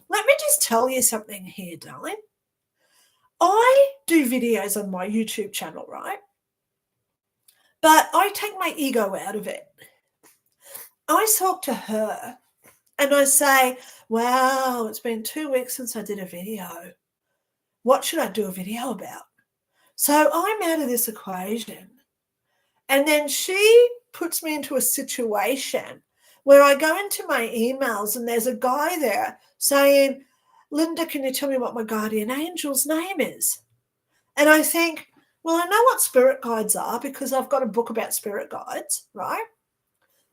[SPEAKER 1] Let me just tell you something here, darling. I do videos on my YouTube channel, right? But I take my ego out of it. I talk to her and I say, wow, it's been 2 weeks since I did a video. What should I do a video about? So I'm out of this equation. And then she puts me into a situation where I go into my emails and there's a guy there saying, Lynda, can you tell me what my guardian angel's name is? And I think, well, I know what spirit guides are because I've got a book about spirit guides, right?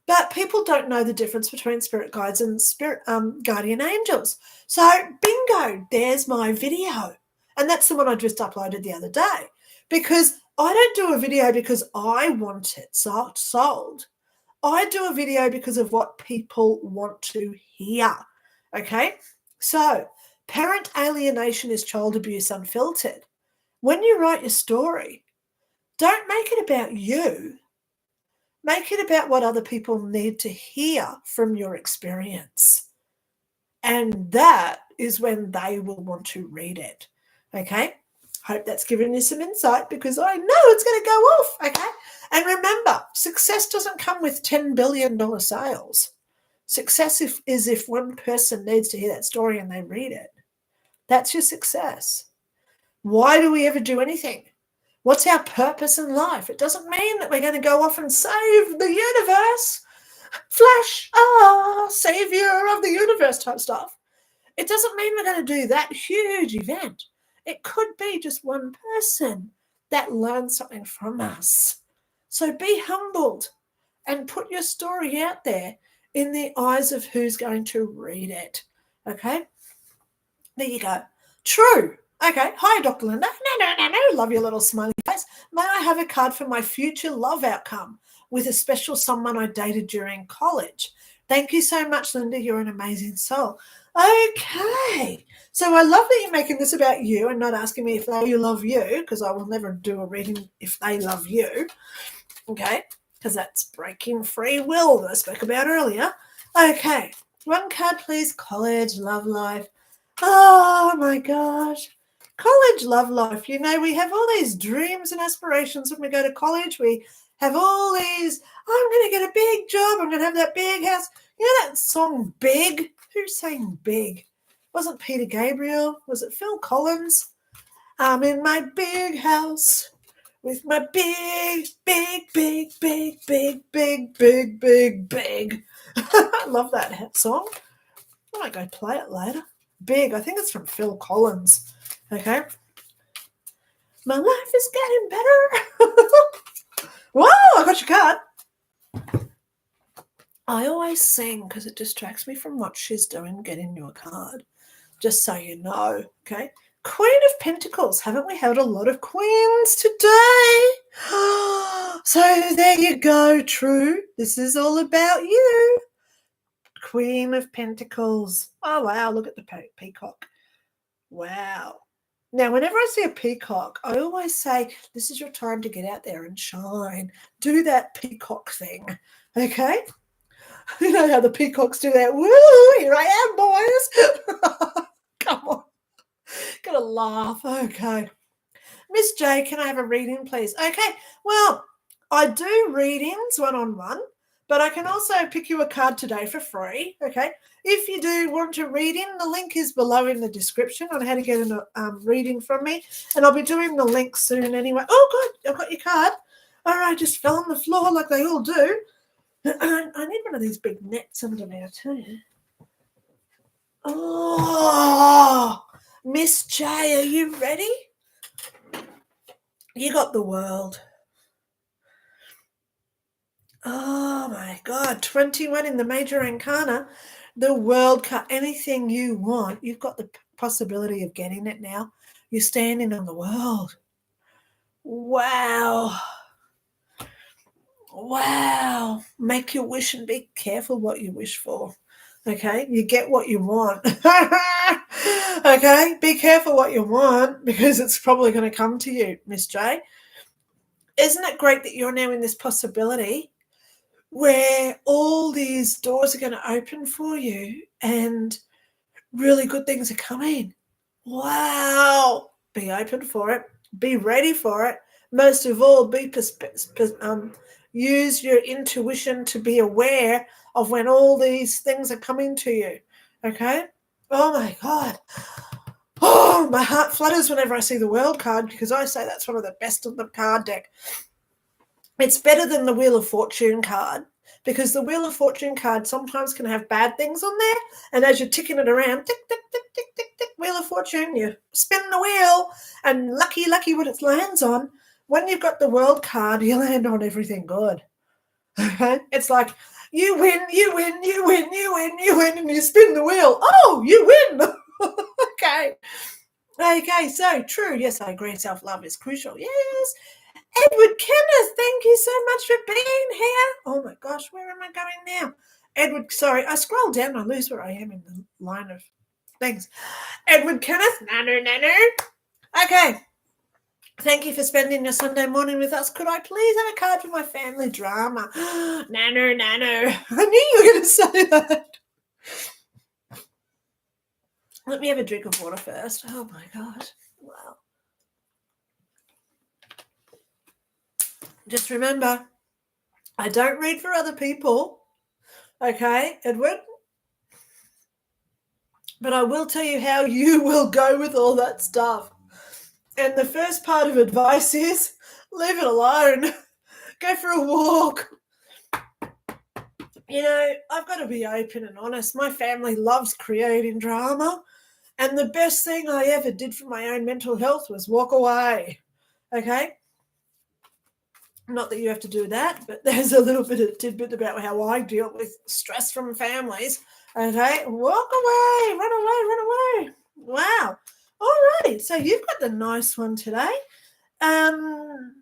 [SPEAKER 1] But people don't know the difference between spirit guides and spirit guardian angels. So bingo, there's my video. And that's the one I just uploaded the other day, because I don't do a video because I want it sold. I do a video because of what people want to hear, okay? So parent alienation is child abuse, unfiltered. When you write your story, don't make it about you. Make it about what other people need to hear from your experience. And that is when they will want to read it. Okay? Hope that's given you some insight, because I know it's going to go off. Okay? And remember, success doesn't come with $10 billion sales. Success is if one person needs to hear that story and they read it. That's your success. Why do we ever do anything? What's our purpose in life? It doesn't mean that we're going to go off and save the universe. Flash, savior of the universe type stuff. It doesn't mean we're going to do that huge event. It could be just one person that learns something from us. So be humbled and put your story out there in the eyes of who's going to read it. Okay? There you go. True. Okay. Hi, Dr. Lynda. No. Love your little smiley face. May I have a card for my future love outcome with a special someone I dated during college? Thank you so much, Lynda. You're an amazing soul. Okay. So I love that you're making this about you and not asking me if they love you, because I will never do a reading if they love you. Okay. Because that's breaking free will that I spoke about earlier. Okay. One card, please. College, love life. Oh, my gosh. College love life. You know, we have all these dreams and aspirations when we go to college. We have all these, I'm going to get a big job. I'm going to have that big house. You know that song, Big? Who sang Big? Wasn't Peter Gabriel? Was it Phil Collins? I'm in my big house with my big. I love that song. I might go play it later. Big. I think it's from Phil Collins. Okay. My life is getting better. Whoa, I got your card. I always sing because it distracts me from what she's doing, getting your card. Just so you know, okay? Queen of Pentacles. Haven't we had a lot of queens today? So there you go, True. This is all about you. Queen of Pentacles. Oh, wow, look at the peacock. Wow. Now, whenever I see a peacock, I always say, this is your time to get out there and shine. Do that peacock thing, okay? You know how the peacocks do that. Woo, here I am, boys. Come on. Gotta laugh. Okay. Miss J, can I have a reading, please? Okay. Well, I do readings one-on-one, but I can also pick you a card today for free, okay? If you do want to read in, the link is below in the description on how to get a reading from me, and I'll be doing the link soon anyway. Oh, good. I've got your card. All right, just fell on the floor like they all do. I need one of these big nets under me, I tell you. Oh, Miss J, are you ready? You got the world. Oh my God, 21 in the major arcana. The world card, anything you want, you've got the possibility of getting it now. You're standing on the world. Wow. Wow. Make your wish and be careful what you wish for. Okay, you get what you want. Okay, be careful what you want because it's probably going to come to you, Miss J. Isn't it great that you're now in this possibility where all these doors are going to open for you and really good things are coming? Wow. Be open for it. Be ready for it. Most of all, use your intuition to be aware of when all these things are coming to you. Okay? Oh my God. Oh, my heart flutters whenever I see the world card because I say that's one of the best of the card deck. It's better than the Wheel of Fortune card because the Wheel of Fortune card sometimes can have bad things on there, and as you're ticking it around, tick, tick, tick, tick, tick, tick, Wheel of Fortune, you spin the wheel, and lucky what it lands on. When you've got the World card, you land on everything good. Okay? It's like, you win, you win, you win, you win, you win, and you spin the wheel. Oh, you win. Okay. Okay, so true. Yes, I agree. Self-love is crucial. Yes. Edward Kenneth, thank you so much for being here. Oh my gosh, where am I going now? Edward, sorry, I scroll down, I lose where I am in the line of things. Edward Kenneth, nano. Okay, thank you for spending your Sunday morning with us. Could I please have a card for my family drama? Nano. I knew you were going to say that. Let me have a drink of water first. Oh my God, wow. Just remember, I don't read for other people. Okay, Edward? But I will tell you how you will go with all that stuff. And the first part of advice is leave it alone. Go for a walk. You know, I've got to be open and honest. My family loves creating drama. And the best thing I ever did for my own mental health was walk away. Okay? Not that you have to do that, but there's a little bit of tidbit about how I deal with stress from families. Okay? Walk away. Run away. Wow. All right. So you've got the nice one today. 10,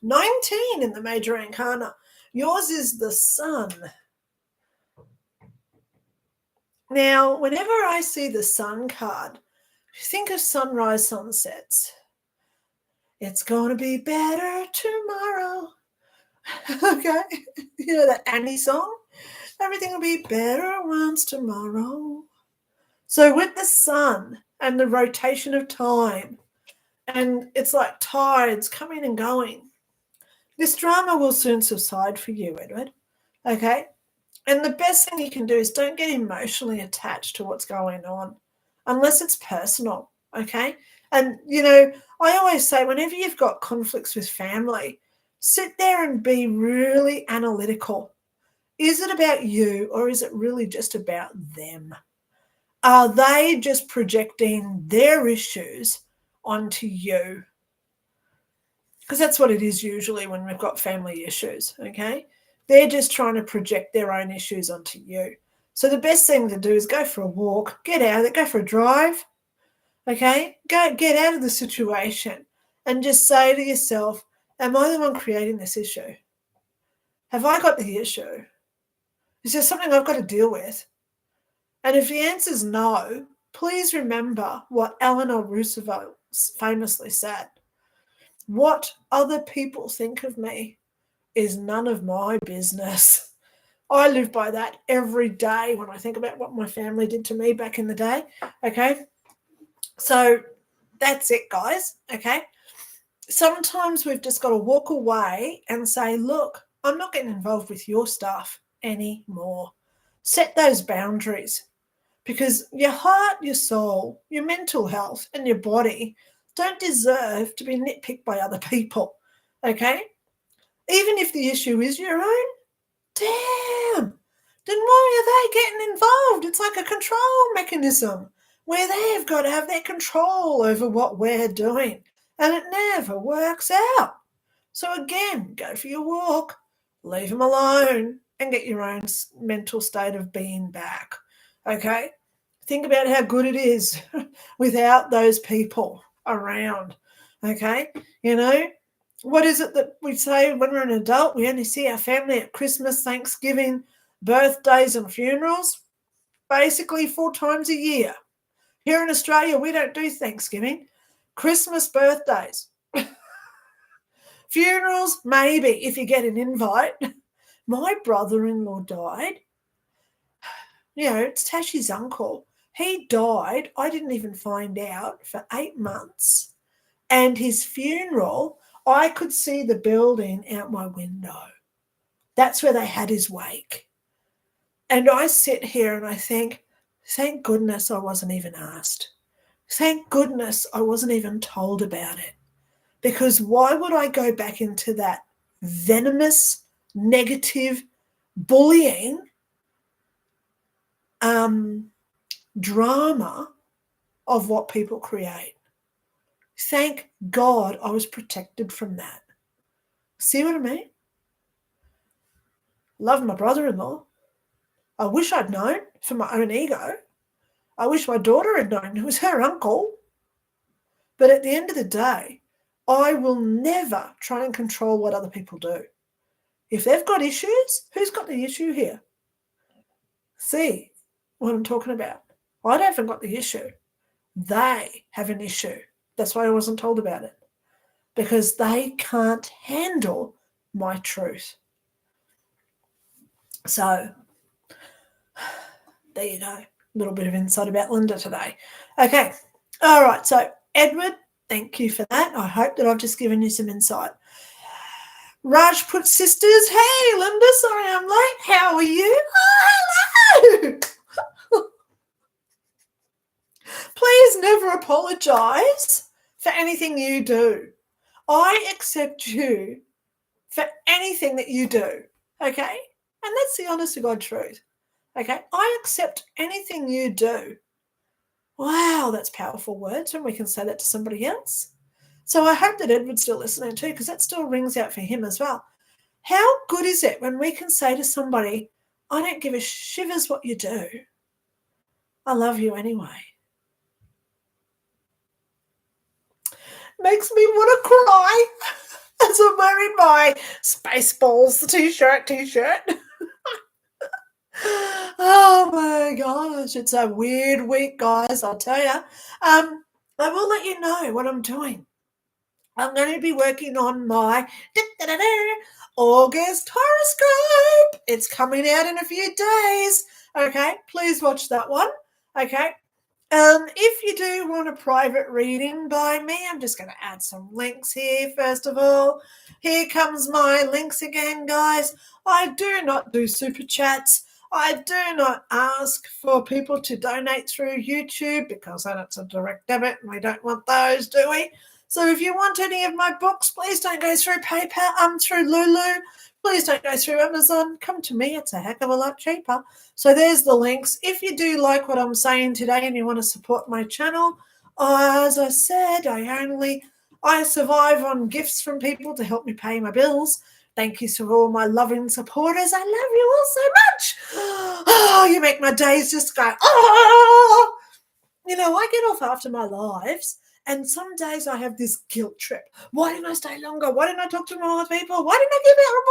[SPEAKER 1] 19 in the major arcana. Yours is the sun. Now, whenever I see the sun card, think of sunrise, sunsets. It's going to be better tomorrow. Okay? You know that Annie song? Everything will be better once tomorrow. So with the sun and the rotation of time, and it's like tides coming and going, this drama will soon subside for you, Edward. Okay? And the best thing you can do is don't get emotionally attached to what's going on unless it's personal, okay? And, you know, I always say whenever you've got conflicts with family, sit there and be really analytical. Is it about you or is it really just about them? Are they just projecting their issues onto you? Because that's what it is usually when we've got family issues, okay? They're just trying to project their own issues onto you. So the best thing to do is go for a walk, get out of it, go for a drive, okay? Get out of the situation and just say to yourself, am I the one creating this issue? Have I got the issue? Is there something I've got to deal with? And if the answer is no, please remember what Eleanor Roosevelt famously said. What other people think of me is none of my business. I live by that every day when I think about what my family did to me back in the day. Okay. So that's it, guys. Okay. Sometimes we've just got to walk away and say, look, I'm not getting involved with your stuff anymore. Set those boundaries, because your heart, your soul, your mental health, and your body don't deserve to be nitpicked by other people. Okay. Even if the issue is your own, damn, then why are they getting involved? It's like a control mechanism where they've got to have their control over what we're doing, and it never works out. So again, go for your walk, leave them alone, and get your own mental state of being back. Okay? Think about how good it is without those people around. Okay? You know, what is it that we say when we're an adult? We only see our family at Christmas, Thanksgiving, birthdays, and funerals, basically 4 times a year. Here in Australia, we don't do Thanksgiving. Christmas, birthdays. Funerals, maybe, if you get an invite. My brother-in-law died. You know, it's Tashi's uncle. He died, I didn't even find out, for 8 months. And his funeral, I could see the building out my window. That's where they had his wake. And I sit here and I think, thank goodness I wasn't even asked. Thank goodness I wasn't even told about it. Because why would I go back into that venomous, negative, bullying drama of what people create? Thank God I was protected from that. See what I mean? Love my brother-in-law. I wish I'd known for my own ego. I wish my daughter had known. It was her uncle. But at the end of the day, I will never try and control what other people do. If they've got issues, who's got the issue here? See what I'm talking about? I haven't got the issue. They have an issue. That's why I wasn't told about it. Because they can't handle my truth. So, there you go. A little bit of insight about Lynda today. Okay. All right. So, Edward, thank you for that. I hope that I've just given you some insight. Rajput sisters, hey, Lynda, sorry I'm late. How are you? Oh, hello. Please never apologise for anything you do. I accept you for anything that you do, okay? And that's the honest to God truth, okay? I accept anything you do. Wow, that's powerful words when we can say that to somebody else. So I hope that Edward's still listening too, because that still rings out for him as well. How good is it when we can say to somebody, I don't give a shivers what you do. I love you anyway. Makes me want to cry as I'm wearing my Spaceballs t-shirt. Oh my gosh, it's a weird week, guys, I'll tell you. I will let you know what I'm doing. I'm going to be working on my August horoscope. It's coming out in a few days. Okay, please watch that one. Okay. If you do want a private reading by me, I'm just going to add some links here. First of all, here comes my links again, guys. I do not do super chats. I do not ask for people to donate through YouTube because then it's a direct debit and we don't want those, do we? So if you want any of my books, please don't go through PayPal, through Lulu. Please don't go through Amazon. Come to me. It's a heck of a lot cheaper. So there's the links. If you do like what I'm saying today and you want to support my channel, as I said, I survive on gifts from people to help me pay my bills. Thank you to all my loving supporters. I love you all so much. Oh, you make my days just go, oh. You know, I get off after my lives. And some days I have this guilt trip. Why didn't I stay longer? Why didn't I talk to more people? Why didn't I give out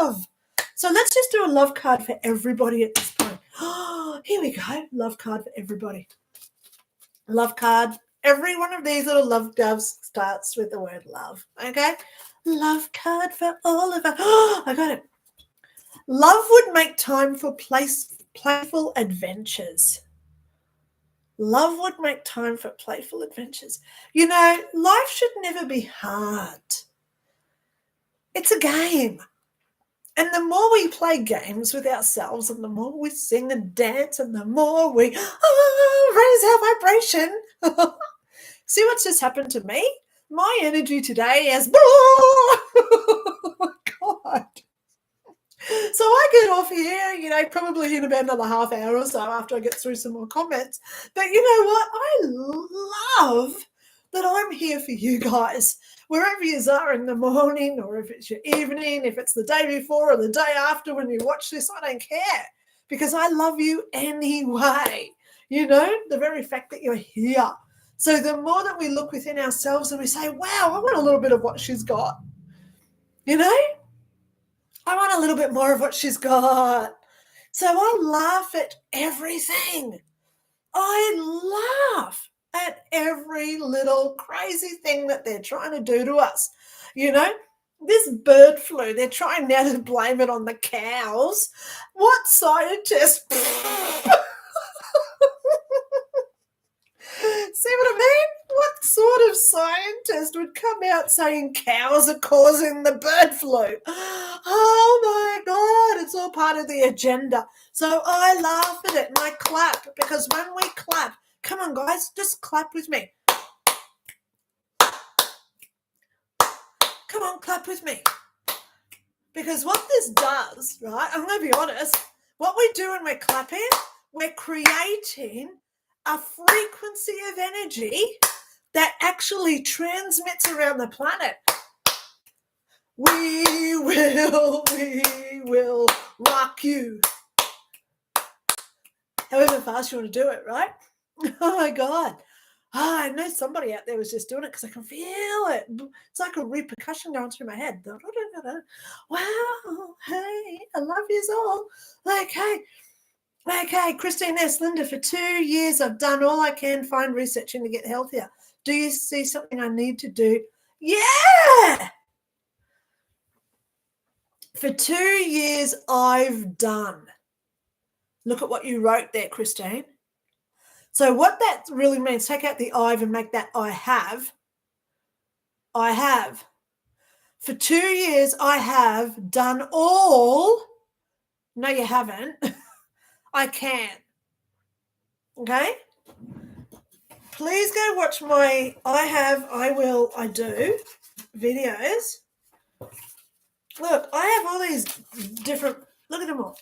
[SPEAKER 1] more love? So let's just do a love card for everybody at this point. Here we go. Love card for everybody. Love card. Every one of these little love doves starts with the word love. Okay? Love card for all of us. I got it. Love would make time for playful adventures. Love would make time for playful adventures. You know, life should never be hard. It's a game. And the more we play games with ourselves and the more we sing and dance and the more we raise our vibration. See what's just happened to me? My energy today is, oh my God. So I get off here, you know, probably in about another half hour or so after I get through some more comments. But you know what? I love that I'm here for you guys, wherever you are in the morning or if it's your evening, if it's the day before or the day after when you watch this, I don't care because I love you anyway. You know, the very fact that you're here. So the more that we look within ourselves and we say, wow, I want a little bit of what she's got, you know? I want a little bit more of what she's got. So I laugh at everything. I laugh at every little crazy thing that they're trying to do to us. You know, this bird flu, they're trying now to blame it on the cows. What scientist? See what I mean? What sort of scientist would come out saying cows are causing the bird flu? Oh my God, it's all part of the agenda. So I laugh at it and I clap because when we clap, come on guys, just clap with me. Come on, clap with me. Because what this does, right, I'm going to be honest, what we do when we're clapping, we're creating a frequency of energy that actually transmits around the planet. We will rock you. However fast you want to do it, right? Oh my God. I know somebody out there was just doing it because I can feel it. It's like a repercussion going through my head. Wow, hey, I love you all. Okay, Christine S. Linda, for 2 years I've done all I can find researching to get healthier. Do you see something I need to do? Yeah! For 2 years I've done. Look at what you wrote there, Christine. So what that really means, take out the I've and make that I have. I have. For 2 years I have done all. No, you haven't. I can. Okay? Please go watch my I have, I will, I do videos. Look, I have all these different, look at them all.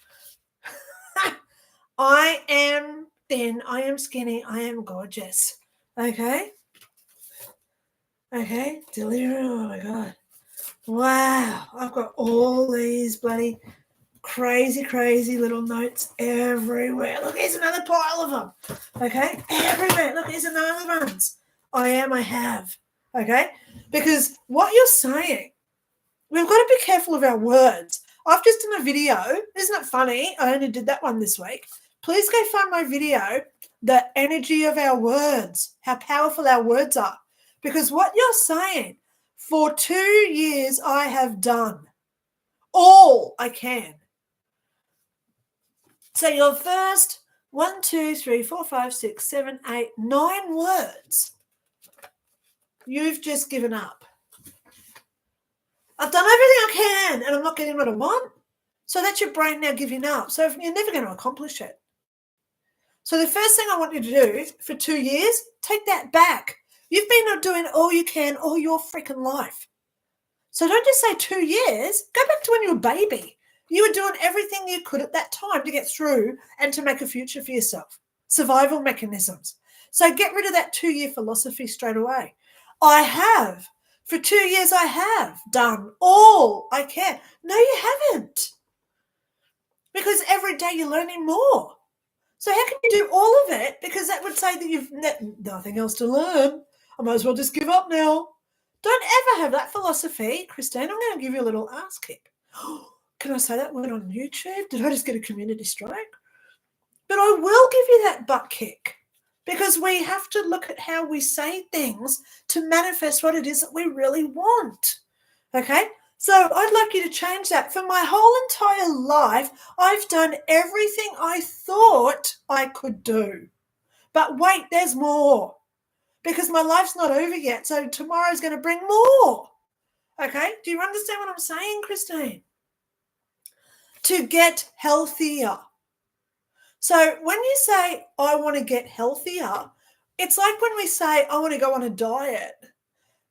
[SPEAKER 1] I am thin, I am skinny, I am gorgeous. Okay? Okay, deliver, oh my God. Wow, I've got all these bloody crazy little notes everywhere. Look, here's another pile of them. Okay, everywhere. Look, here's another ones. I am, I have. Okay, because what you're saying, we've got to be careful of our words. I've just done a video. Isn't it funny? I only did that one this week. Please go find my video, the energy of our words, how powerful our words are. Because what you're saying, for 2 years I have done all I can. So your first 1, 2, 3, 4, 5, 6, 7, 8, 9 words, you've just given up. I've done everything I can and I'm not getting what I want. So that's your brain now giving up. So you're never going to accomplish it. So the first thing I want you to do for 2 years, take that back. You've been doing all you can all your freaking life. So don't just say 2 years. Go back to when you were a baby. You were doing everything you could at that time to get through and to make a future for yourself. Survival mechanisms. So get rid of that 2-year philosophy straight away. I have. For 2 years I have done all I can. No, you haven't. Because every day you're learning more. So how can you do all of it? Because that would say that you've nothing else to learn. I might as well just give up now. Don't ever have that philosophy. Christine, I'm going to give you a little ass kick. Can I say that word on YouTube? Did I just get a community strike? But I will give you that butt kick, because we have to look at how we say things to manifest what it is that we really want. Okay? So I'd like you to change that. For my whole entire life, I've done everything I thought I could do. But wait, there's more. Because my life's not over yet. So tomorrow's going to bring more. Okay? Do you understand what I'm saying, Christine? To get healthier. So when you say, I want to get healthier, it's like when we say, I want to go on a diet.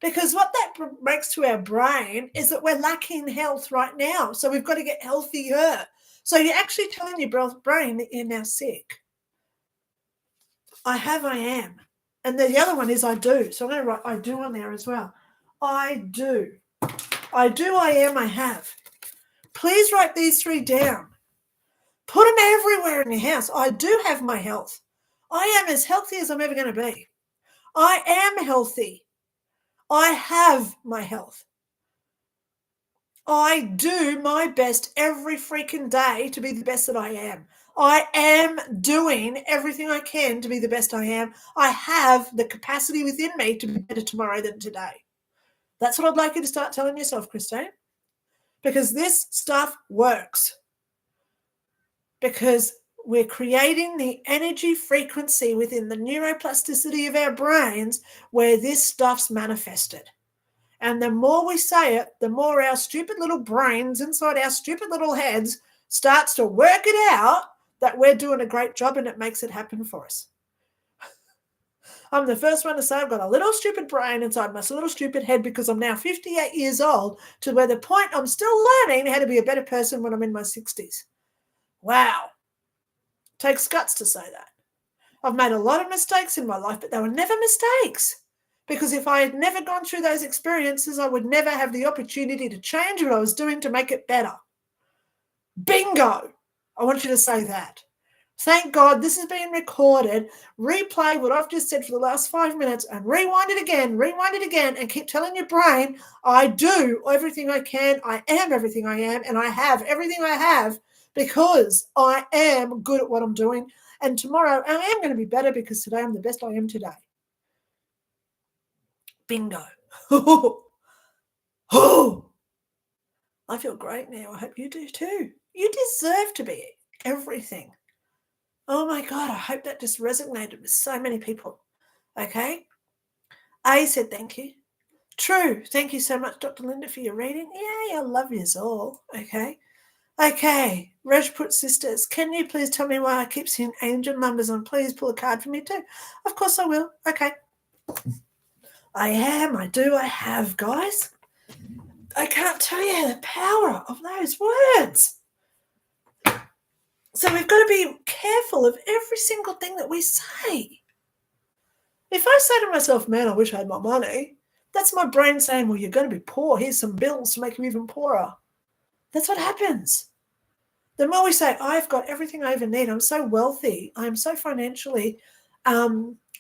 [SPEAKER 1] Because what that makes to our brain is that we're lacking health right now. So we've got to get healthier. So you're actually telling your brain that you're now sick. I am. And then the other one is I do. So I'm going to write I do on there as well. I do. I do, I am, I have. Please write these 3 down. Put them everywhere in your house. I do have my health. I am as healthy as I'm ever going to be. I am healthy. I have my health. I do my best every freaking day to be the best that I am. I am doing everything I can to be the best I am. I have the capacity within me to be better tomorrow than today. That's what I'd like you to start telling yourself, Christine, because this stuff works. Because we're creating the energy frequency within the neuroplasticity of our brains where this stuff's manifested. And the more we say it, the more our stupid little brains inside our stupid little heads starts to work it out that we're doing a great job, and it makes it happen for us. I'm the first one to say I've got a little stupid brain inside my little stupid head, because I'm now 58 years old, to where the point I'm still learning how to be a better person when I'm in my 60s. Wow. Takes guts to say that. I've made a lot of mistakes in my life, but they were never mistakes. Because if I had never gone through those experiences, I would never have the opportunity to change what I was doing to make it better. Bingo! I want you to say that. Thank God this is being recorded. Replay what I've just said for the last 5 minutes and rewind it again, and keep telling your brain, I do everything I can, I am everything I am, and I have everything I have because I am good at what I'm doing. And tomorrow I am going to be better because today I'm the best I am today. Bingo. I feel great now. I hope you do too. You deserve to be everything. Oh my God, I hope that just resonated with so many people. Okay. A said thank you. True. Thank you so much, Dr. Lynda, for your reading. Yeah, I love yous all. Okay. Okay. Rajput sisters, can you please tell me why I keep seeing angel numbers, and please pull a card for me too? Of course I will. Okay. I am, I do, I have, guys. I can't tell you the power of those words. So we've got to be careful of every single thing that we say. If I say to myself, man, I wish I had more money, that's my brain saying, well, you're going to be poor. Here's some bills to make you even poorer. That's what happens. The more we say, I've got everything I ever need, I'm so wealthy, I'm so financially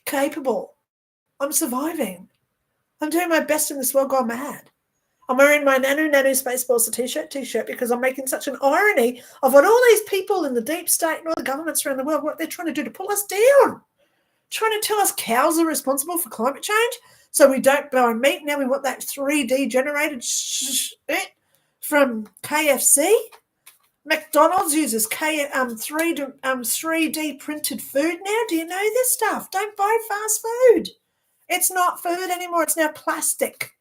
[SPEAKER 1] capable, I'm surviving, I'm doing my best in this world gone mad. I'm wearing my Nanu Spaceballs t-shirt because I'm making such an irony of what all these people in the deep state and all the governments around the world, what they're trying to do to pull us down. Trying to tell us cows are responsible for climate change so we don't buy meat. Now we want that 3D generated from KFC. McDonald's uses 3D printed food now. Do you know this stuff? Don't buy fast food. It's not food anymore. It's now plastic.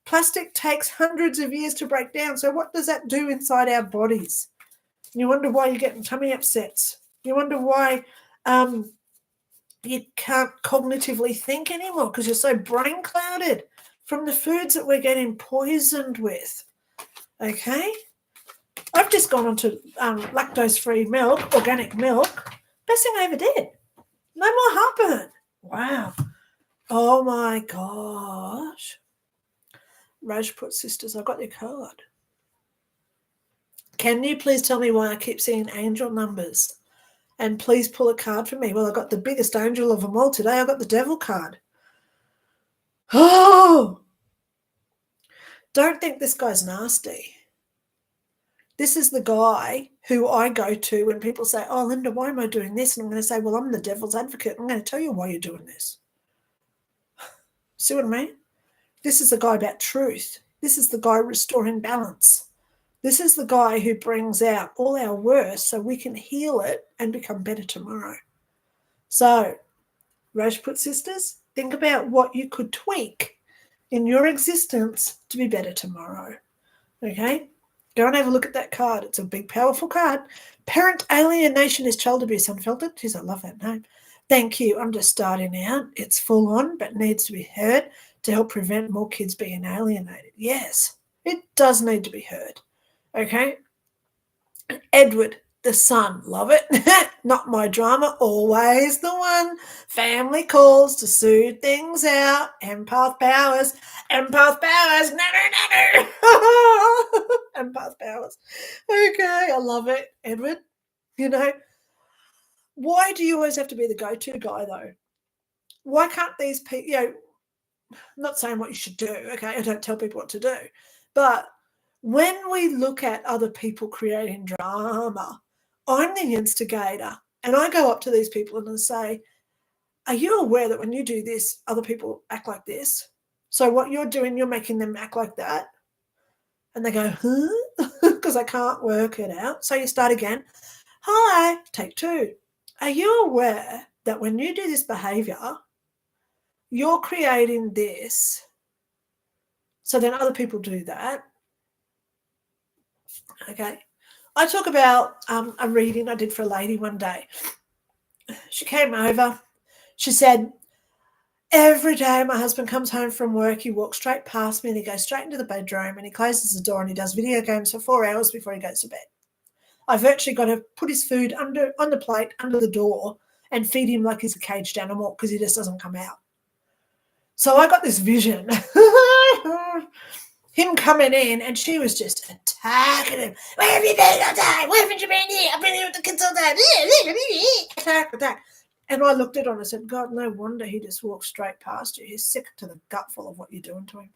[SPEAKER 1] Plastic takes hundreds of years to break down. So what does that do inside our bodies? You wonder why you're getting tummy upsets. You wonder why you can't cognitively think anymore because you're so brain clouded from the foods that we're getting poisoned with. Okay? I've just gone on to lactose-free milk, organic milk. Best thing I ever did. No more heartburn. Wow. Oh, my gosh. Rajput sisters, I got your card. Can you please tell me why I keep seeing angel numbers? And please pull a card for me. Well, I got the biggest angel of them all today. I got the devil card. Oh! Don't think this guy's nasty. This is the guy who I go to when people say, oh, Lynda, why am I doing this? And I'm going to say, well, I'm the devil's advocate. I'm going to tell you why you're doing this. See what I mean? This is the guy about truth. This is the guy restoring balance. This is the guy who brings out all our worst so we can heal it and become better tomorrow. So, Rajput sisters, think about what you could tweak in your existence to be better tomorrow. Okay? Go and have a look at that card. It's a big, powerful card. Parent alienation is child abuse unfiltered. Jeez, I love that name. Thank you. I'm just starting out. It's full on, but needs to be heard to help prevent more kids being alienated. Yes, it does need to be heard. Okay? Edward, the son, love it. Not my drama, always the one. Family calls to soothe things out. Empath powers. Empath powers. No. Empath powers. Okay, I love it, Edward. You know, why do you always have to be the go-to guy, though? Why can't these people, you know, I'm not saying what you should do, okay? I don't tell people what to do. But when we look at other people creating drama, I'm the instigator. And I go up to these people and I say, are you aware that when you do this, other people act like this? So what you're doing, you're making them act like that. And they go, huh? Because I can't work it out. So you start again. Hi, take two. Are you aware that when you do this behavior, you're creating this, so then other people do that? Okay. I talk about a reading I did for a lady one day. She came over. She said, every day my husband comes home from work, he walks straight past me and he goes straight into the bedroom and he closes the door and he does video games for 4 hours before he goes to bed. I've virtually got to put his food on the plate under the door and feed him like he's a caged animal because he just doesn't come out. So I got this vision. Him coming in, and she was just attacking him. Where have you been all day? Where haven't you been here? I've been here with the kids all day. Attack. And I looked at her and I said, God, no wonder he just walked straight past you. He's sick to the gut full of what you're doing to him.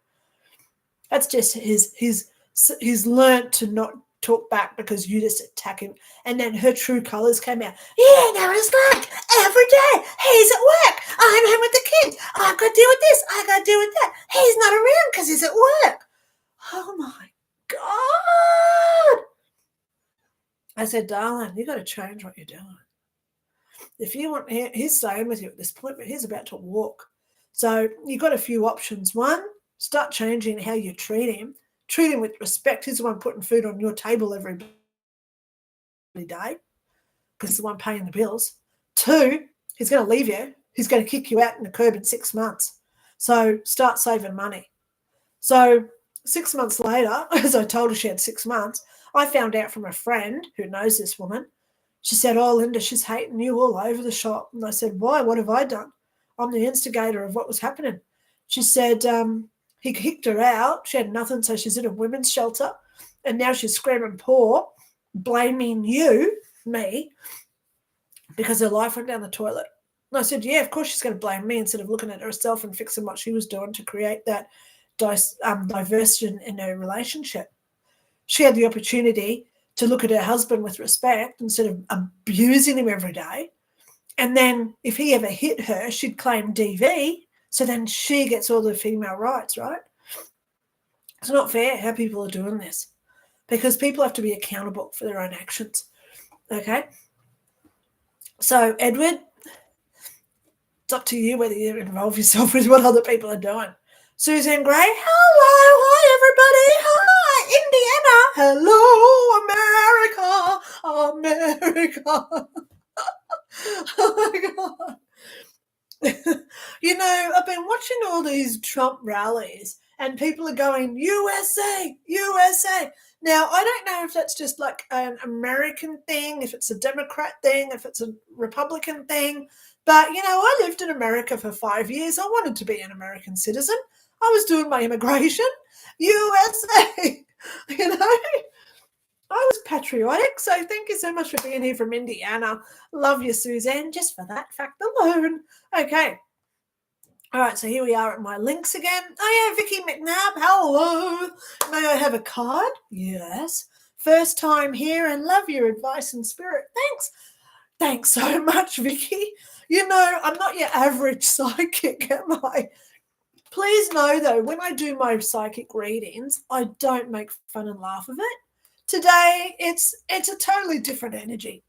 [SPEAKER 1] That's just he's learned to not talk back because you just attack him. And then her true colours came out. Yeah, know what it's like. Every day he's at work. I'm home with the kids. I've got to deal with this. I've got to deal with that. He's not around because he's at work. Oh my God. I said, darling, you got to change what you're doing. If you want, he's staying with you at this point, but he's about to walk. So you've got a few options. One, start changing how you treat him. Treat him with respect. He's the one putting food on your table every day because he's the one paying the bills. Two, he's going to leave you. He's going to kick you out in the curb in 6 months. So start saving money. So 6 months later, as I told her she had 6 months, I found out from a friend who knows this woman. She said, oh, Lynda, she's hating you all over the shop. And I said, why? What have I done? I'm the instigator of what was happening. She said, he kicked her out. She had nothing, so she's in a women's shelter. And now she's screaming poor, blaming you, me, because her life went down the toilet. And I said, yeah, of course she's going to blame me instead of looking at herself and fixing what she was doing to create that diversion in her relationship. She had the opportunity to look at her husband with respect instead of abusing him every day. And then if he ever hit her, she'd claim DV. So then she gets all the female rights, right? It's not fair how people are doing this because people have to be accountable for their own actions. Okay? So, Edward, it's up to you whether you involve yourself with what other people are doing. Suzanne Gray, hello, hi, everybody. Hi, Indiana. Hello, America. Oh, my God. You know, I've been watching all these Trump rallies and people are going, USA, USA. Now, I don't know if that's just like an American thing, if it's a Democrat thing, if it's a Republican thing. But, you know, I lived in America for 5 years. I wanted to be an American citizen. I was doing my immigration. USA, you know. I was patriotic, so thank you so much for being here from Indiana. Love you, Suzanne, just for that fact alone. Okay. All right, so here we are at my links again. Oh, yeah, Vicky McNabb, hello. May I have a card? Yes. First time here and love your advice and spirit. Thanks so much, Vicky. You know, I'm not your average psychic, am I? Please know, though, when I do my psychic readings, I don't make fun and laugh of it. Today, it's a totally different energy.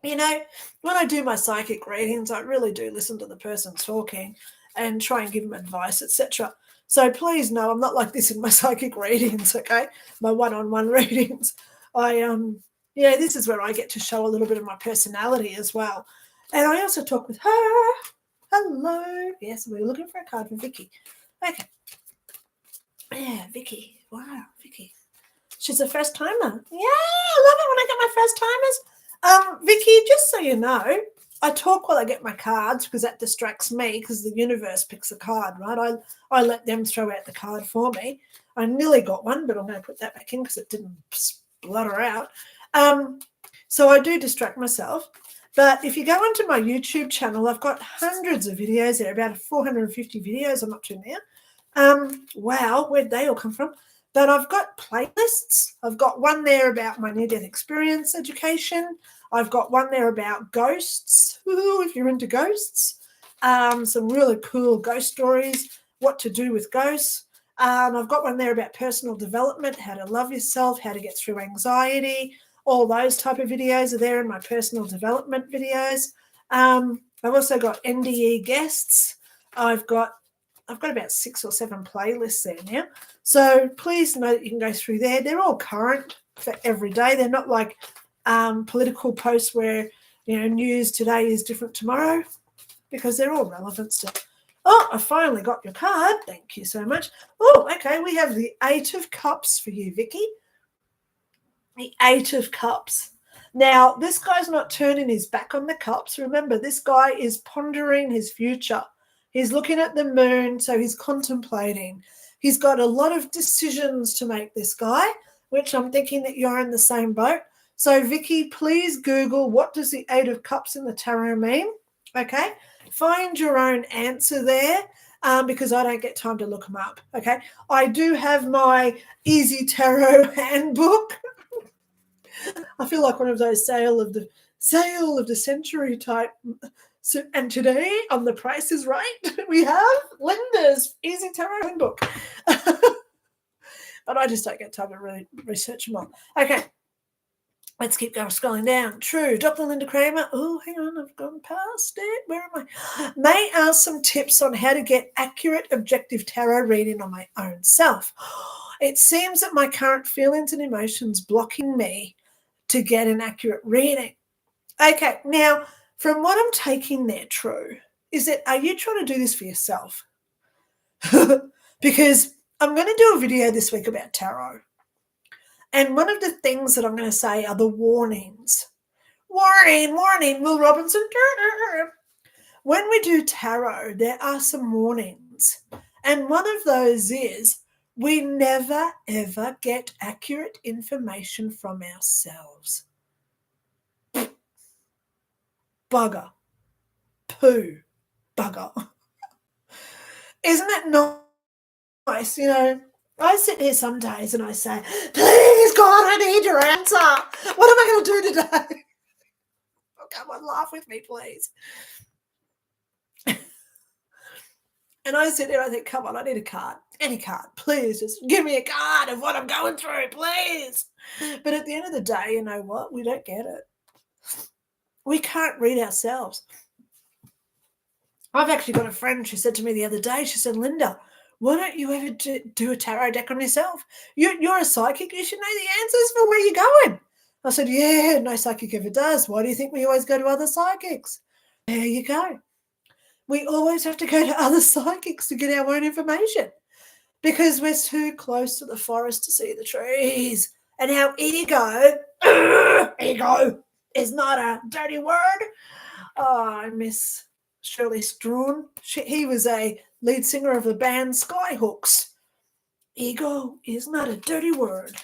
[SPEAKER 1] You know, when I do my psychic readings, I really do listen to the person talking and try and give them advice, etc. So please know I'm not like this in my psychic readings, okay? My one-on-one readings. This is where I get to show a little bit of my personality as well. And I also talk with her. Hello. Yes, we're looking for a card for Vicky. Okay. Yeah, Vicky. Wow, Vicky. She's a first timer. Yeah, I love it when I get my first timers. Vicky, just so you know, I talk while I get my cards because that distracts me because the universe picks a card, right? I let them throw out the card for me. I nearly got one, but I'm going to put that back in because it didn't splutter out. So I do distract myself. But if you go onto my YouTube channel, I've got hundreds of videos there, about 450 videos I'm up to now. Wow, where'd they all come from? But I've got playlists. I've got one there about my near-death experience education. I've got one there about ghosts. Ooh, if you're into ghosts. Some really cool ghost stories, what to do with ghosts. I've got one there about personal development, how to love yourself, how to get through anxiety. All those type of videos are there in my personal development videos. I've also got NDE guests. I've got about 6 or 7 playlists there now. So please know that you can go through there. They're all current for every day. They're not like political posts where, news today is different tomorrow, because they're all relevant still. Oh, I finally got your card. Thank you so much. Oh, okay. We have the 8 of Cups for you, Vicky. The 8 of Cups. Now, this guy's not turning his back on the cups. Remember, this guy is pondering his future. He's looking at the moon, so he's contemplating. He's got a lot of decisions to make, this guy, which I'm thinking that you're in the same boat. So, Vicky, please Google what does the 8 of Cups in the tarot mean, okay? Find your own answer there because I don't get time to look them up, okay? I do have my Easy Tarot handbook. I feel like one of those sale of the century type. So, and today on The Price is Right, we have Lynda's Easy Tarot handbook. But I just don't get time to really research them all. Okay, let's keep going, scrolling down. True, Dr. Lynda Cramer. Oh, hang on, I've gone past it. Where am I? May ask some tips on how to get accurate, objective tarot reading on my own self. It seems that my current feelings and emotions blocking me to get an accurate reading. Okay, now, from what I'm taking there, True, is that are you trying to do this for yourself? Because I'm going to do a video this week about tarot. And one of the things that I'm going to say are the warnings. Warning, Will Robinson. When we do tarot, there are some warnings. And one of those is we never, ever get accurate information from ourselves. Bugger. Poo. Bugger. Isn't it nice? I sit here some days and I say, please, God, I need your answer. What am I going to do today? Oh, come on, laugh with me, please. And I sit there and I think, come on, I need a card. Any card, please. Just give me a card of what I'm going through, please. But at the end of the day, you know what? We don't get it. We can't read ourselves. I've actually got a friend, she said to me the other day, she said, Lynda, why don't you ever do a tarot deck on yourself? You're a psychic. You should know the answers for where you're going. I said, yeah, no psychic ever does. Why do you think we always go to other psychics? There you go. We always have to go to other psychics to get our own information because we're too close to the forest to see the trees. And our ego is not a dirty word. Oh, I miss Shirley Strawn. He was a lead singer of the band Skyhooks. Ego is not a dirty word.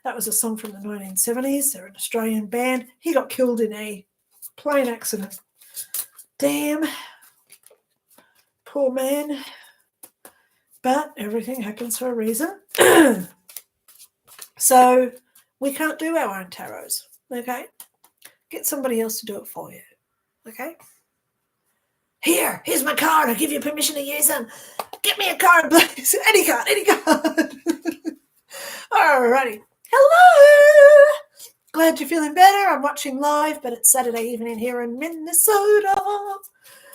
[SPEAKER 1] That was a song from the 1970s. They're an Australian band. He got killed in a plane accident. Damn. Poor man. But everything happens for a reason. So we can't do our own tarots, okay? Get somebody else to do it for you, okay? Here's my card. I give you permission to use them. Get me a card, please. Any card. Alrighty. Hello. Glad you're feeling better. I'm watching live, but it's Saturday evening here in Minnesota.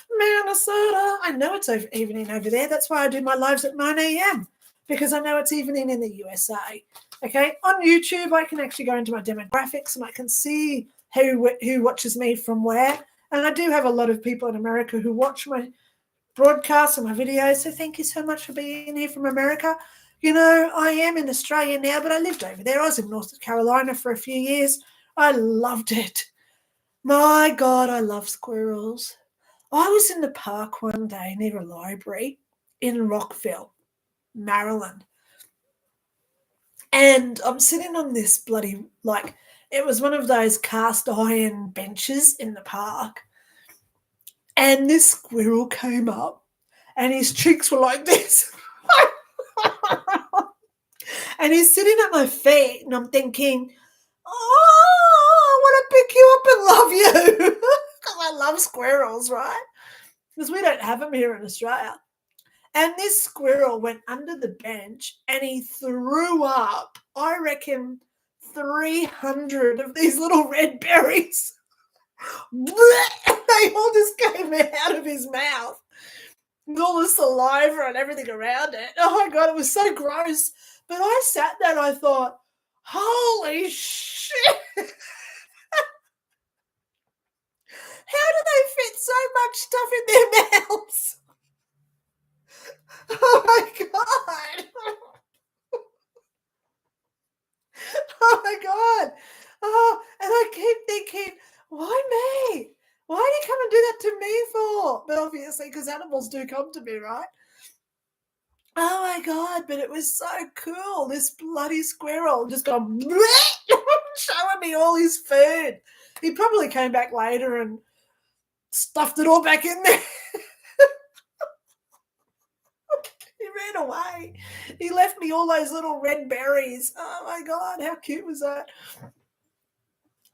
[SPEAKER 1] I know it's evening over there. That's why I do my lives at 9 a.m. because I know it's evening in the USA. Okay, on YouTube, I can actually go into my demographics and I can see who watches me from where. And I do have a lot of people in America who watch my broadcasts and my videos. So thank you so much for being here from America. You know, I am in Australia now, but I lived over there. I was in North Carolina for a few years. I loved it. My God, I love squirrels. I was in the park one day near a library in Rockville, Maryland. And I'm sitting on this bloody, it was one of those cast iron benches in the park. And this squirrel came up and his cheeks were like this. And he's sitting at my feet and I'm thinking, I want to pick you up and love you. Because I love squirrels, right? Because we don't have them here in Australia. And this squirrel went under the bench and he threw up, I reckon, 300 of these little red berries. They all just came out of his mouth. And all the saliva and everything around it. Oh my God, it was so gross. But I sat there and I thought, holy shit. How do they fit so much stuff in their mouths? Oh my God. Oh my God. Oh, and I keep thinking, why me? Why do you come and do that to me for? But obviously, because animals do come to me, right? Oh my God, but it was so cool. This bloody squirrel just gone showing me all his food. He probably came back later and stuffed it all back in there. He ran away. He left me all those little red berries. Oh my God, how cute was that?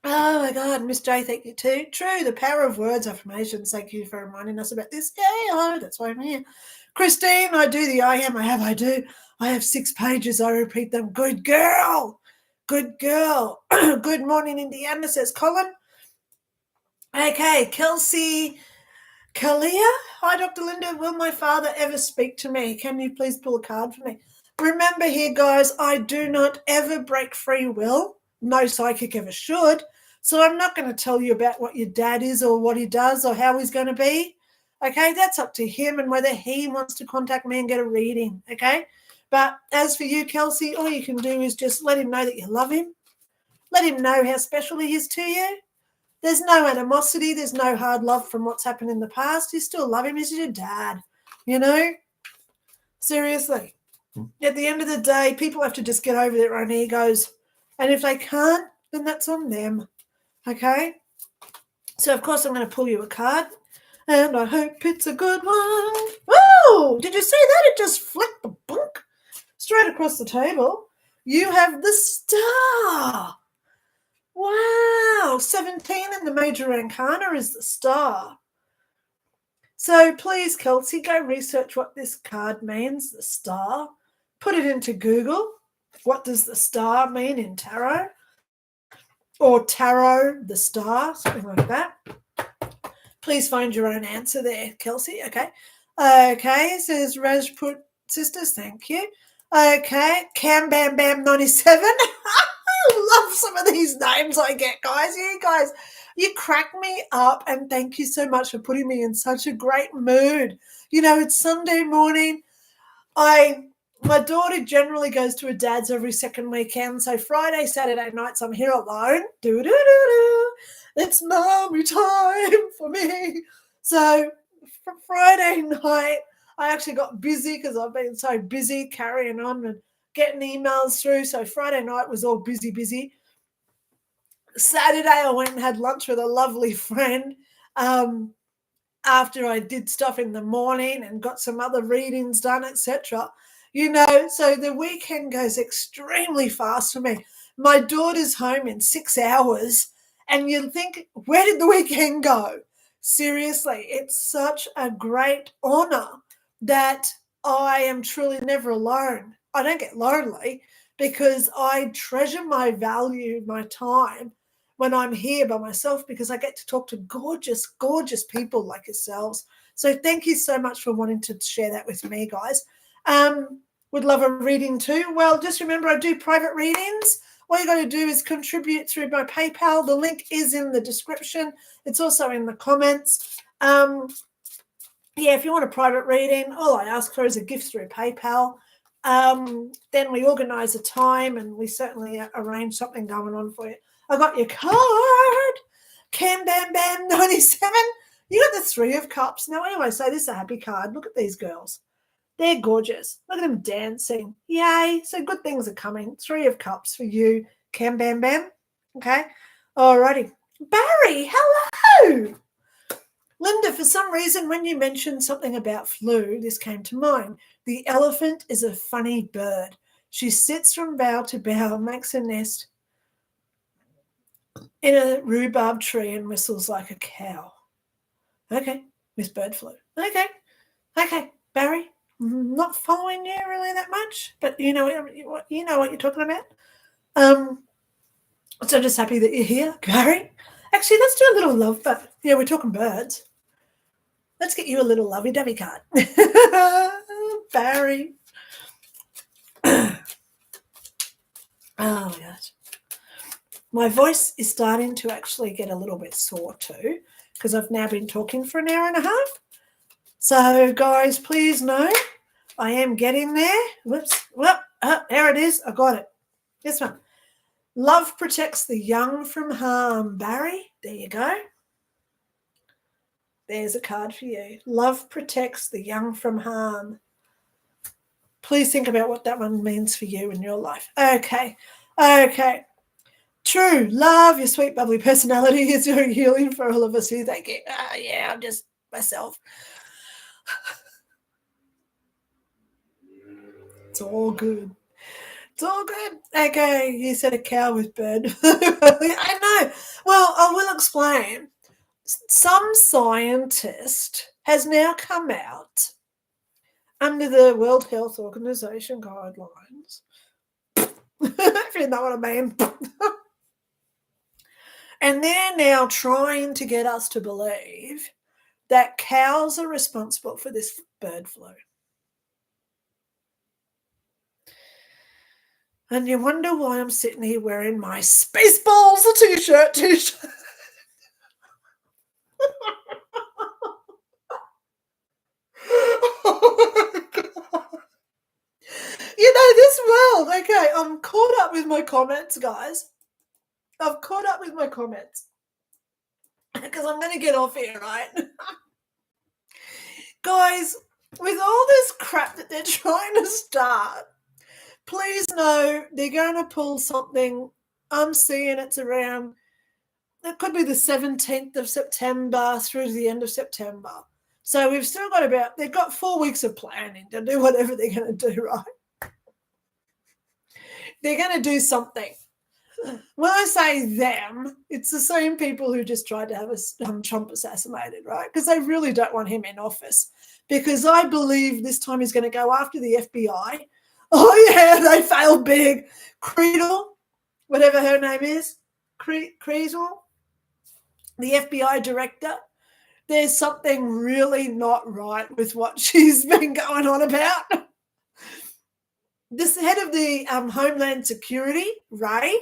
[SPEAKER 1] Oh my God, Miss J, thank you too. True, the power of words, affirmations. Thank you for reminding us about this. Yeah, that's why I'm here. Christine, I do the I am, I do. I have 6 pages. I repeat them. Good girl. Good girl. Good morning, Indiana, says Colin. Okay, Kelsey Kalia. Hi, Dr. Lynda. Will my father ever speak to me? Can you please pull a card for me? Remember here, guys, I do not ever break free will. No psychic ever should. So I'm not going to tell you about what your dad is or what he does or how he's going to be. Okay, that's up to him and whether he wants to contact me and get a reading, okay? But as for you, Kelsey, all you can do is just let him know that you love him. Let him know how special he is to you. There's no animosity. There's no hard love from what's happened in the past. You still love him. He's your dad, you know? Seriously. At the end of the day, people have to just get over their own egos. And if they can't, then that's on them, okay? So, of course, I'm going to pull you a card. And I hope it's a good one. Oh, did you see that? It just flicked the book straight across the table. You have the star. Wow, 17 in the major arcana is the star. So please, Kelsey, go research what this card means, the star. Put it into Google. What does the star mean in tarot? Or tarot, the star, something like that. Please find your own answer there, Kelsey. Okay. Okay, says Rajput Sisters. Thank you. Okay, Cam Bam Bam 97. I love some of these names I get, guys. You guys, you crack me up, and thank you so much for putting me in such a great mood. You know, it's Sunday morning. My daughter generally goes to her dad's every second weekend, so Friday, Saturday nights I'm here alone. It's mommy time for me. So for Friday night, I actually got busy because I've been so busy carrying on and getting emails through. So Friday night was all busy. Saturday, I went and had lunch with a lovely friend after I did stuff in the morning and got some other readings done, etc. So the weekend goes extremely fast for me. My daughter's home in 6 hours, and you think, where did the weekend go? Seriously, it's such a great honor that I am truly never alone. I don't get lonely because I treasure my time when I'm here by myself, because I get to talk to gorgeous, gorgeous people like yourselves. So thank you so much for wanting to share that with me, guys. Would love a reading too. Well, just remember, I do private readings. All you got to do is contribute through my PayPal. The link is in the description. It's also in the comments. If you want a private reading, all I ask for is a gift through PayPal. Then we organise a time and we certainly arrange something going on for you. I got your card. Cam Bam Bam 97. You got the 3 of Cups. Now, anyway, so this is a happy card. Look at these girls. They're gorgeous. Look at them dancing. Yay. So good things are coming. 3 of Cups for you, Cam Bam Bam. Okay. Alrighty. Barry, hello. Linda, for some reason, when you mentioned something about flu, this came to mind. The elephant is a funny bird. She sits from bough to bough, makes a nest in a rhubarb tree and whistles like a cow. Okay, Miss Bird Flu. Okay, Barry, not following you really that much, but you know what you're talking about. So just happy that you're here, Barry. Actually, let's do a little love, but yeah, we're talking birds. Let's get you a little lovey-dovey card. Barry. Oh, my gosh. My voice is starting to actually get a little bit sore too, because I've now been talking for an hour and a half. So, guys, please know I am getting there. Whoops. Well, there it is. I got it. This one. Love protects the young from harm. Barry, there you go. There's a card for you. Love protects the young from harm. Please think about what that one means for you in your life. Okay. True. Love, your sweet, bubbly personality is very healing for all of us who think, I'm just myself. It's all good. It's all good. Okay, you said a cow with bird. I know. Well, I will explain. Some scientist has now come out under the World Health Organization guidelines. If you know what I mean. And they're now trying to get us to believe that cows are responsible for this bird flu. And you wonder why I'm sitting here wearing my Spaceballs t-shirt. Oh my God. This world, okay, I'm caught up with my comments, guys. I've caught up with my comments because I'm going to get off here, right? Guys, with all this crap that they're trying to start, please know they're going to pull something. I'm seeing it's around, it could be the 17th of September through to the end of September. So we've still got they've got 4 weeks of planning to do whatever they're going to do, right? They're going to do something. When I say them, it's the same people who just tried to have Trump assassinated, right? Because they really don't want him in office. Because I believe this time he's going to go after the FBI. Oh, yeah, they failed big. Creedle, whatever her name is, Creedle, the FBI director, there's something really not right with what she's been going on about. This head of the Homeland Security, Ray,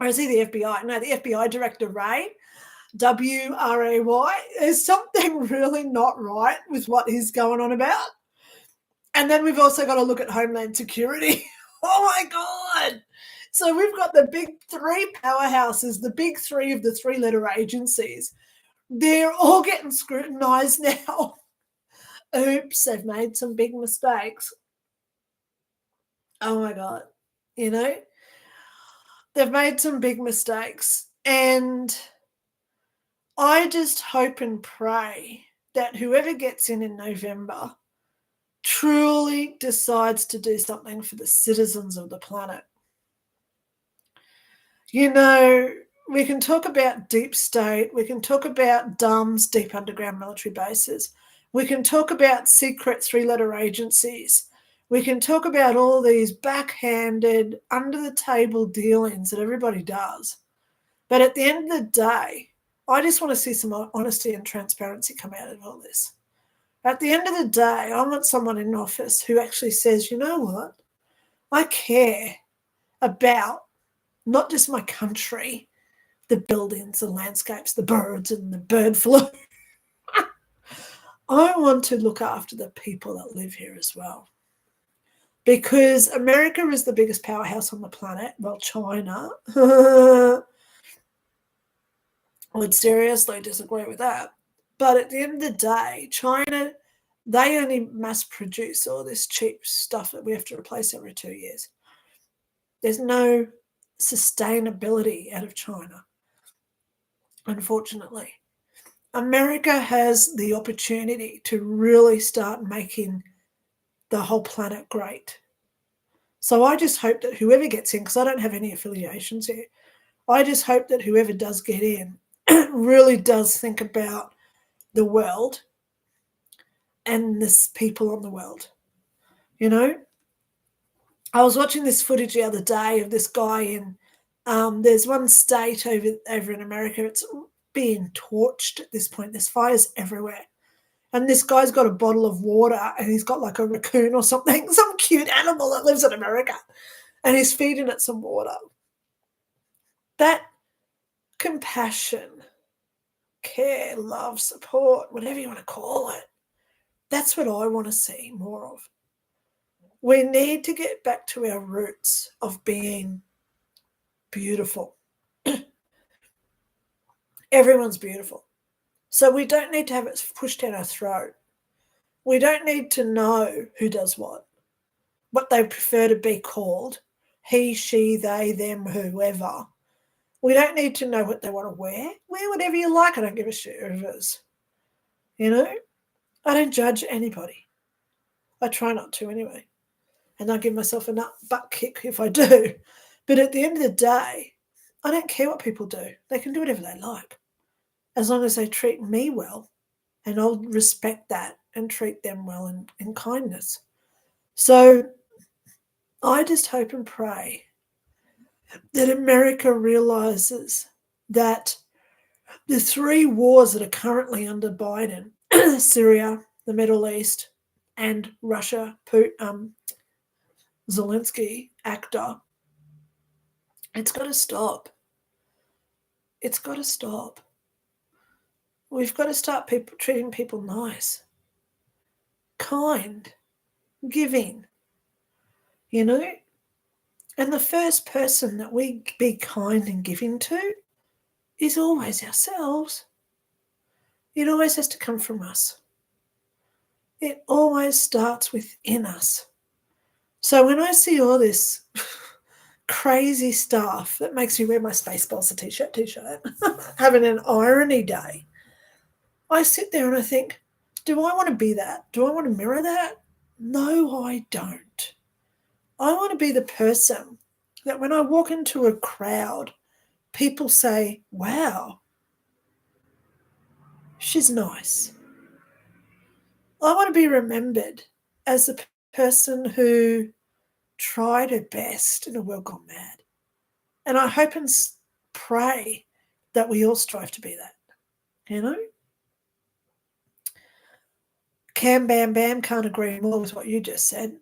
[SPEAKER 1] or is he the FBI? No, the FBI director, Ray, W-R-A-Y. There's something really not right with what he's going on about. And then we've also got to look at Homeland Security. Oh, my God. So we've got the big 3 powerhouses, the big 3 of the 3-letter agencies. They're all getting scrutinized now. Oops, they've made some big mistakes. Oh, my God. They've made some big mistakes. And I just hope and pray that whoever gets in November truly decides to do something for the citizens of the planet. You know, we can talk about deep state, we can talk about DUMBs, deep underground military bases, we can talk about secret three-letter agencies, we can talk about all these backhanded, under-the-table dealings that everybody does. But at the end of the day, I just want to see some honesty and transparency come out of all this. At the end of the day, I want someone in office who actually says, you know what, I care about not just my country, the buildings, the landscapes, the birds and the bird flu. I want to look after the people that live here as well. Because America is the biggest powerhouse on the planet. Well, China would seriously disagree with that. But at the end of the day, China, they only mass produce all this cheap stuff that we have to replace every 2 years. There's no sustainability out of China, unfortunately. America has the opportunity to really start making the whole planet great. So I just hope that whoever gets in, because I don't have any affiliations here, I just hope that whoever does get in really does think about the world and the people on the world. You know, I was watching this footage the other day of this guy in, there's one state over in America, it's being torched at this point. There's fires everywhere. And this guy's got a bottle of water and he's got like a raccoon or something, some cute animal that lives in America, and he's feeding it some water. That compassion, care, love, support, whatever you want to call it, that's what I want to see more of. We need to get back to our roots of being beautiful. Everyone's beautiful. So we don't need to have it pushed down our throat. We don't need to know who does what they prefer to be called, he, she, they, them, whoever. We don't need to know what they want to wear. Wear whatever you like. I don't give a shit who it is. You know, I don't judge anybody. I try not to anyway. And I'll give myself a butt kick if I do. But at the end of the day, I don't care what people do. They can do whatever they like, as long as they treat me well, and I'll respect that and treat them well in kindness. So I just hope and pray that America realizes that the 3 wars that are currently under Biden, Syria, the Middle East, and Russia, Zelensky, actor, it's got to stop. It's got to stop. We've got to start treating people nice, kind, giving, you know? And the first person that we be kind and giving to is always ourselves. It always has to come from us. It always starts within us. So when I see all this crazy stuff that makes me wear my Spaceballs t-shirt, having an irony day, I sit there and I think, do I want to be that? Do I want to mirror that? No, I don't. I want to be the person that when I walk into a crowd, people say, wow, she's nice. I want to be remembered as the person who tried her best in a world gone mad. And I hope and pray that we all strive to be that, you know? Cam Bam Bam, can't agree more with what you just said.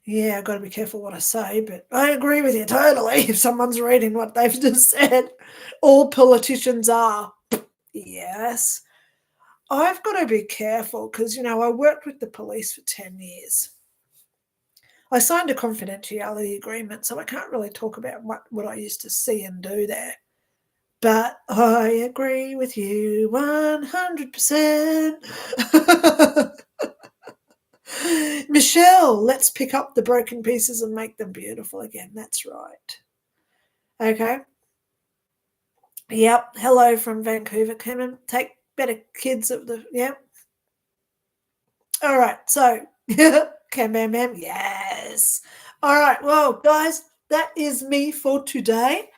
[SPEAKER 1] Yeah, I've got to be careful what I say, but I agree with you totally if someone's reading what they've just said. All politicians are. Yes. I've got to be careful because, you know, I worked with the police for 10 years. I signed a confidentiality agreement, so I can't really talk about what I used to see and do there. But I agree with you 100%. Michelle, let's pick up the broken pieces and make them beautiful again. That's right. Okay. Yep. Hello from Vancouver. Come and better kids of the, yeah. All right, so, Kamam, yes. All right, well, guys, that is me for today.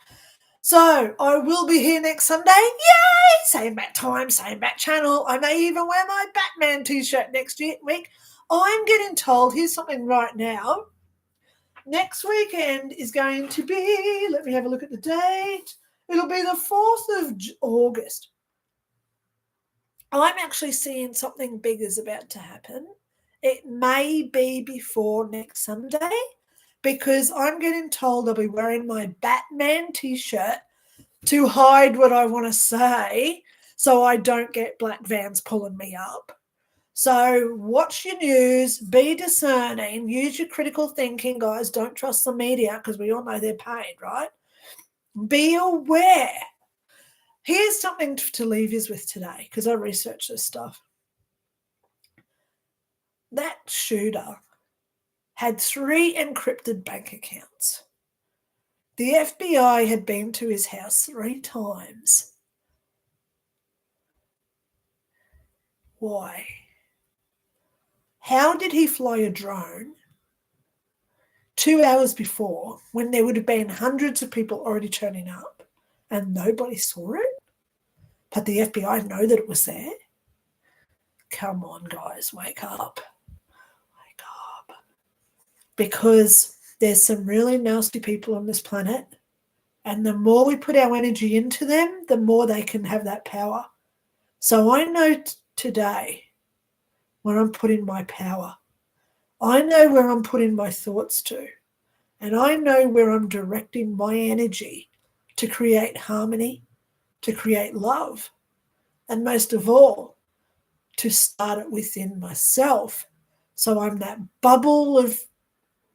[SPEAKER 1] So I will be here next Sunday. Yay! Same bat time, same bat channel. I may even wear my Batman t-shirt next week. I'm getting told, here's something right now. Next weekend is going to be, let me have a look at the date. It'll be the 4th of August. I'm actually seeing something big is about to happen. It may be before next Sunday because I'm getting told I'll be wearing my Batman t-shirt to hide what I want to say so I don't get black vans pulling me up. So watch your news, be discerning, use your critical thinking, guys. Don't trust the media because we all know they're paid, right? Be aware. Here's something to leave you with today because I researched this stuff. That shooter had 3 encrypted bank accounts. The FBI had been to his house 3 times. Why? How did he fly a drone 2 hours before when there would have been hundreds of people already turning up and nobody saw it? But the FBI know that it was there? Come on, guys, wake up. Wake up. Because there's some really nasty people on this planet, and the more we put our energy into them, the more they can have that power. So I know today where I'm putting my power. I know where I'm putting my thoughts to. And I know where I'm directing my energy to create harmony, to create love, and most of all, to start it within myself. So I'm that bubble of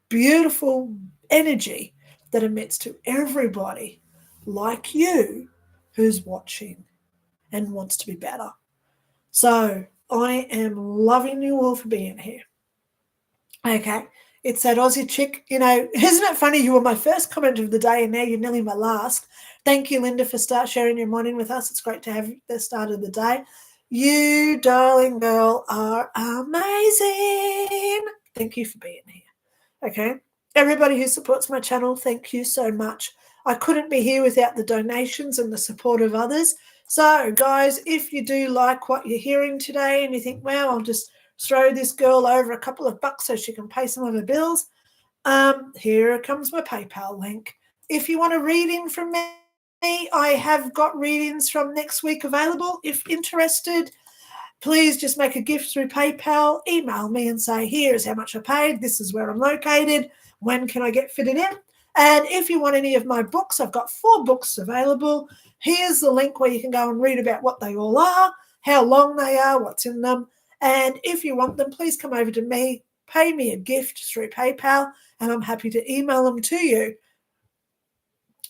[SPEAKER 1] beautiful energy that emits to everybody like you who's watching and wants to be better. So I am loving you all for being here. Okay, it's that Aussie chick. You know, isn't it funny? You were my first comment of the day and now you're nearly my last. Thank you, Linda, for sharing your morning with us. It's great to have the start of the day. You, darling girl, are amazing. Thank you for being here. Okay, everybody who supports my channel, thank you so much. I couldn't be here without the donations and the support of others. So, guys, if you do like what you're hearing today and you think, well, I'll just throw this girl over a couple of bucks so she can pay some of her bills, here comes my PayPal link. If you want a reading from me, I have got readings from next week available. If interested, please just make a gift through PayPal, email me and say, here's how much I paid, this is where I'm located, when can I get fitted in? And if you want any of my books, I've got 4 books available. Here's the link where you can go and read about what they all are, how long they are, what's in them. And if you want them, please come over to me, pay me a gift through PayPal, and I'm happy to email them to you.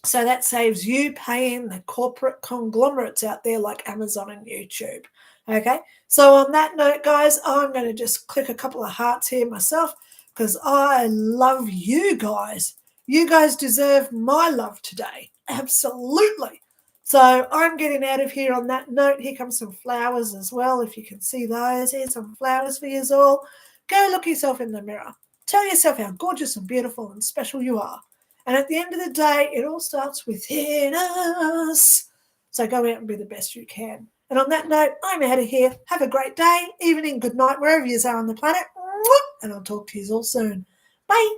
[SPEAKER 1] So that saves you paying the corporate conglomerates out there like Amazon and YouTube. Okay, so on that note, guys, I'm going to just click a couple of hearts here myself because I love you guys. You guys deserve my love today. Absolutely. So I'm getting out of here on that note. Here comes some flowers as well, if you can see those. Here's some flowers for you all. Go look yourself in the mirror. Tell yourself how gorgeous and beautiful and special you are. And at the end of the day, it all starts within us. So go out and be the best you can. And on that note, I'm out of here. Have a great day, evening, good night, wherever you are on the planet. And I'll talk to you all soon. Bye.